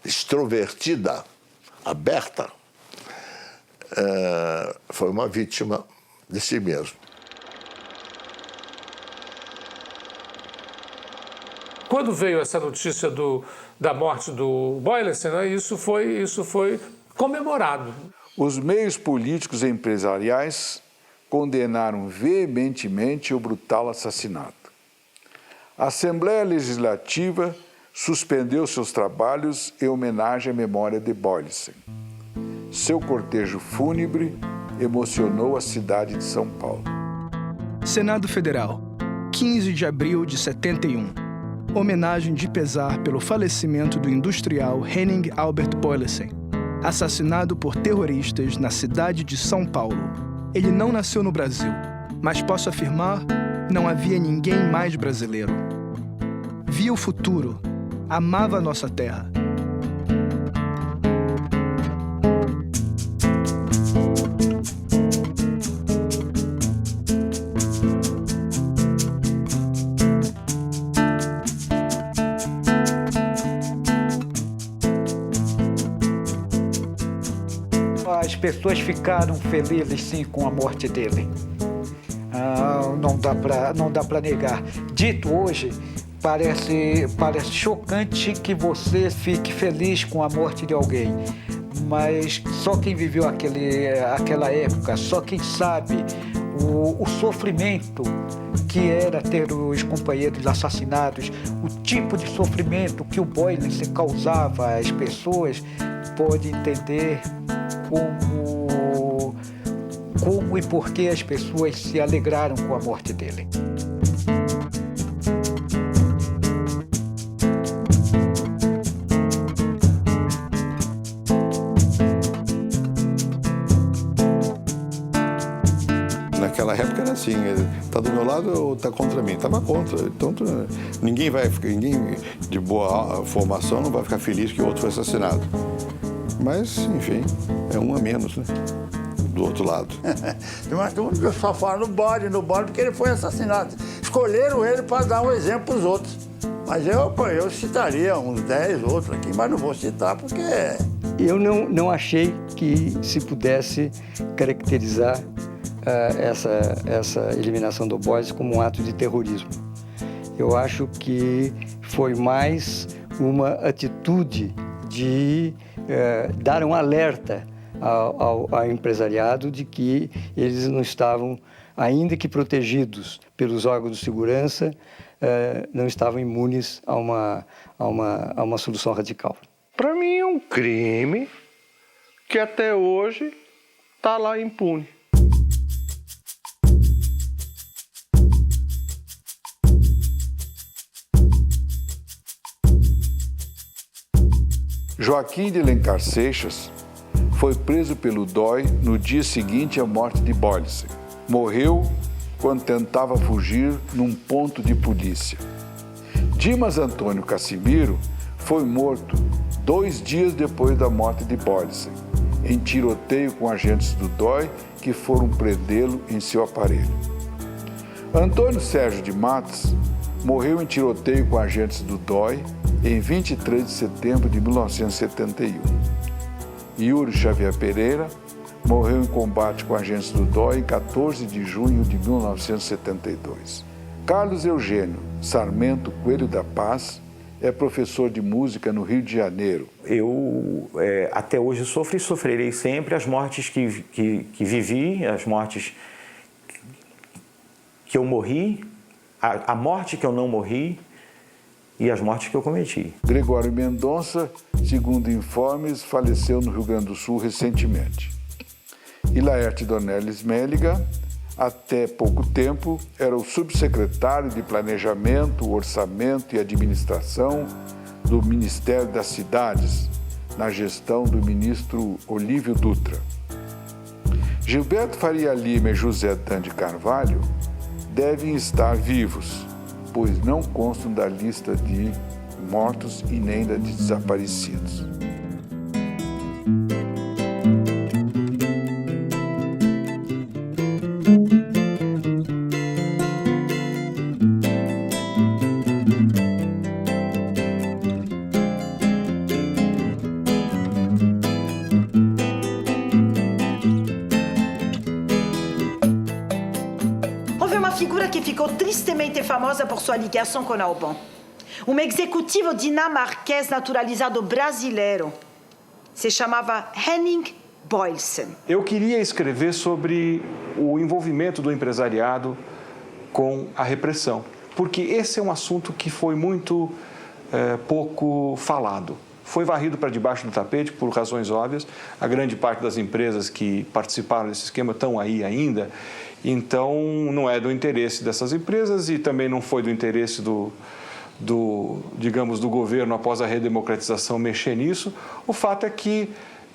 extrovertida, aberta, foi uma vítima de si mesmo. Quando veio essa notícia da morte do Boylissen, né, isso foi comemorado. Os meios políticos e empresariais condenaram veementemente o brutal assassinato. A Assembleia Legislativa suspendeu seus trabalhos em homenagem à memória de Boylissen. Seu cortejo fúnebre emocionou a cidade de São Paulo. Senado Federal, 15 de abril de 71. Homenagem de pesar pelo falecimento do industrial Henning Albert Boylissen, assassinado por terroristas na cidade de São Paulo. Ele não nasceu no Brasil, mas posso afirmar, não havia ninguém mais brasileiro. Via o futuro, amava a nossa terra. As pessoas ficaram felizes, sim, com a morte dele. Não dá para negar. Dito hoje, parece chocante que você fique feliz com a morte de alguém. Mas só quem viveu aquela época, só quem sabe o sofrimento que era ter os companheiros assassinados, o tipo de sofrimento que o Boylissen causava às pessoas, pode entender como e por que as pessoas se alegraram com a morte dele. Naquela época era assim, tá do meu lado ou tá contra mim? Tava contra. Então ninguém de boa formação não vai ficar feliz que o outro foi assassinado. Mas, enfim, é um a menos, né? Do outro lado. Mas todo mundo só fala no bode, porque ele foi assassinado. Escolheram ele para dar um exemplo para os outros. Mas eu citaria uns 10 outros aqui, mas não vou citar porque... Eu não achei que se pudesse caracterizar essa eliminação do Boyles como um ato de terrorismo. Eu acho que foi mais uma atitude de dar um alerta ao empresariado de que eles não estavam, ainda que protegidos pelos órgãos de segurança, não estavam imunes a uma solução radical. Para mim é um crime que até hoje está lá impune. Joaquim de Alencar Seixas foi preso pelo DOI no dia seguinte à morte de Boyles. Morreu quando tentava fugir num ponto de polícia. Dimas Antônio Cassimiro foi morto 2 dias depois da morte de Boyles, em tiroteio com agentes do DOI que foram prendê-lo em seu aparelho. Antônio Sérgio de Matos morreu em tiroteio com agentes do DOI em 23 de setembro de 1971. Yuri Xavier Pereira morreu em combate com agentes do DOI em 14 de junho de 1972. Carlos Eugênio Sarmento Coelho da Paz é professor de música no Rio de Janeiro. Eu até hoje sofro e sofrerei sempre as mortes que vivi, as mortes que eu morri, a morte que eu não morri e as mortes que eu cometi. Gregório Mendonça, segundo informes, faleceu no Rio Grande do Sul recentemente. E Laerte Dornelles Méliga, até pouco tempo, era o subsecretário de Planejamento, Orçamento e Administração do Ministério das Cidades, na gestão do ministro Olívio Dutra. Gilberto Faria Lima e José Dan de Carvalho devem estar vivos, pois não constam da lista de mortos e nem da de desaparecidos. Famosa por sua ligação com Albon. Um executivo dinamarquês naturalizado brasileiro. Se chamava Henning Boylessen. Eu queria escrever sobre o envolvimento do empresariado com a repressão, porque esse é um assunto que foi muito pouco falado. Foi varrido para debaixo do tapete por razões óbvias. A grande parte das empresas que participaram desse esquema estão aí ainda. Então, não é do interesse dessas empresas e também não foi do interesse digamos, do governo após a redemocratização mexer nisso. O fato é que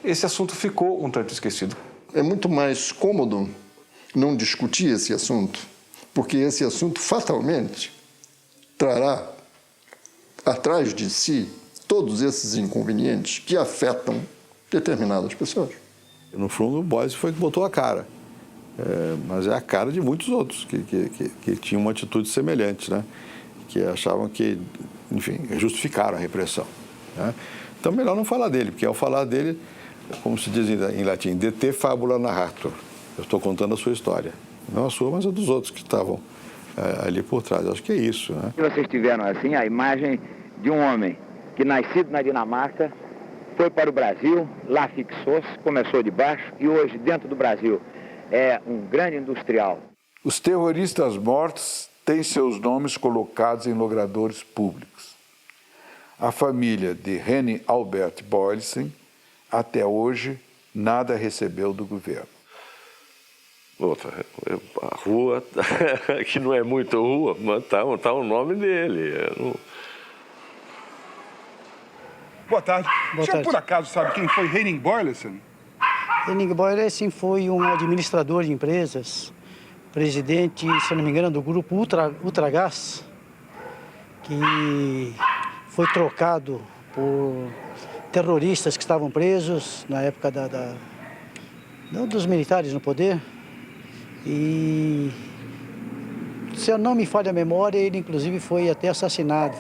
esse assunto ficou um tanto esquecido. É muito mais cômodo não discutir esse assunto, porque esse assunto fatalmente trará atrás de si todos esses inconvenientes que afetam determinadas pessoas. No fundo, o Boyles foi que botou a cara. Mas é a cara de muitos outros que tinham uma atitude semelhante, né? Que achavam que, enfim, justificaram a repressão, né? Então, melhor não falar dele, porque ao falar dele, como se diz em latim, de te fabula narrator. Eu estou contando a sua história. Não a sua, mas a dos outros que estavam ali por trás. Acho que é isso, né? Vocês tiveram, assim, a imagem de um homem que, nascido na Dinamarca, foi para o Brasil, lá fixou-se, começou de baixo e hoje, dentro do Brasil, é um grande industrial. Os terroristas mortos têm seus nomes colocados em logradouros públicos. A família de Henning Albert Boylessen, até hoje, nada recebeu do governo. Outra, a rua, que não é muito rua, mas tá o nome dele. Boa tarde. O senhor, por acaso, sabe quem foi Henning Boylessen? Henning Boylessen foi um administrador de empresas, presidente, se não me engano, do grupo Ultragás, que foi trocado terroristas que estavam presos na época dos militares no poder. E, se eu não me falha a memória, ele inclusive foi até assassinado.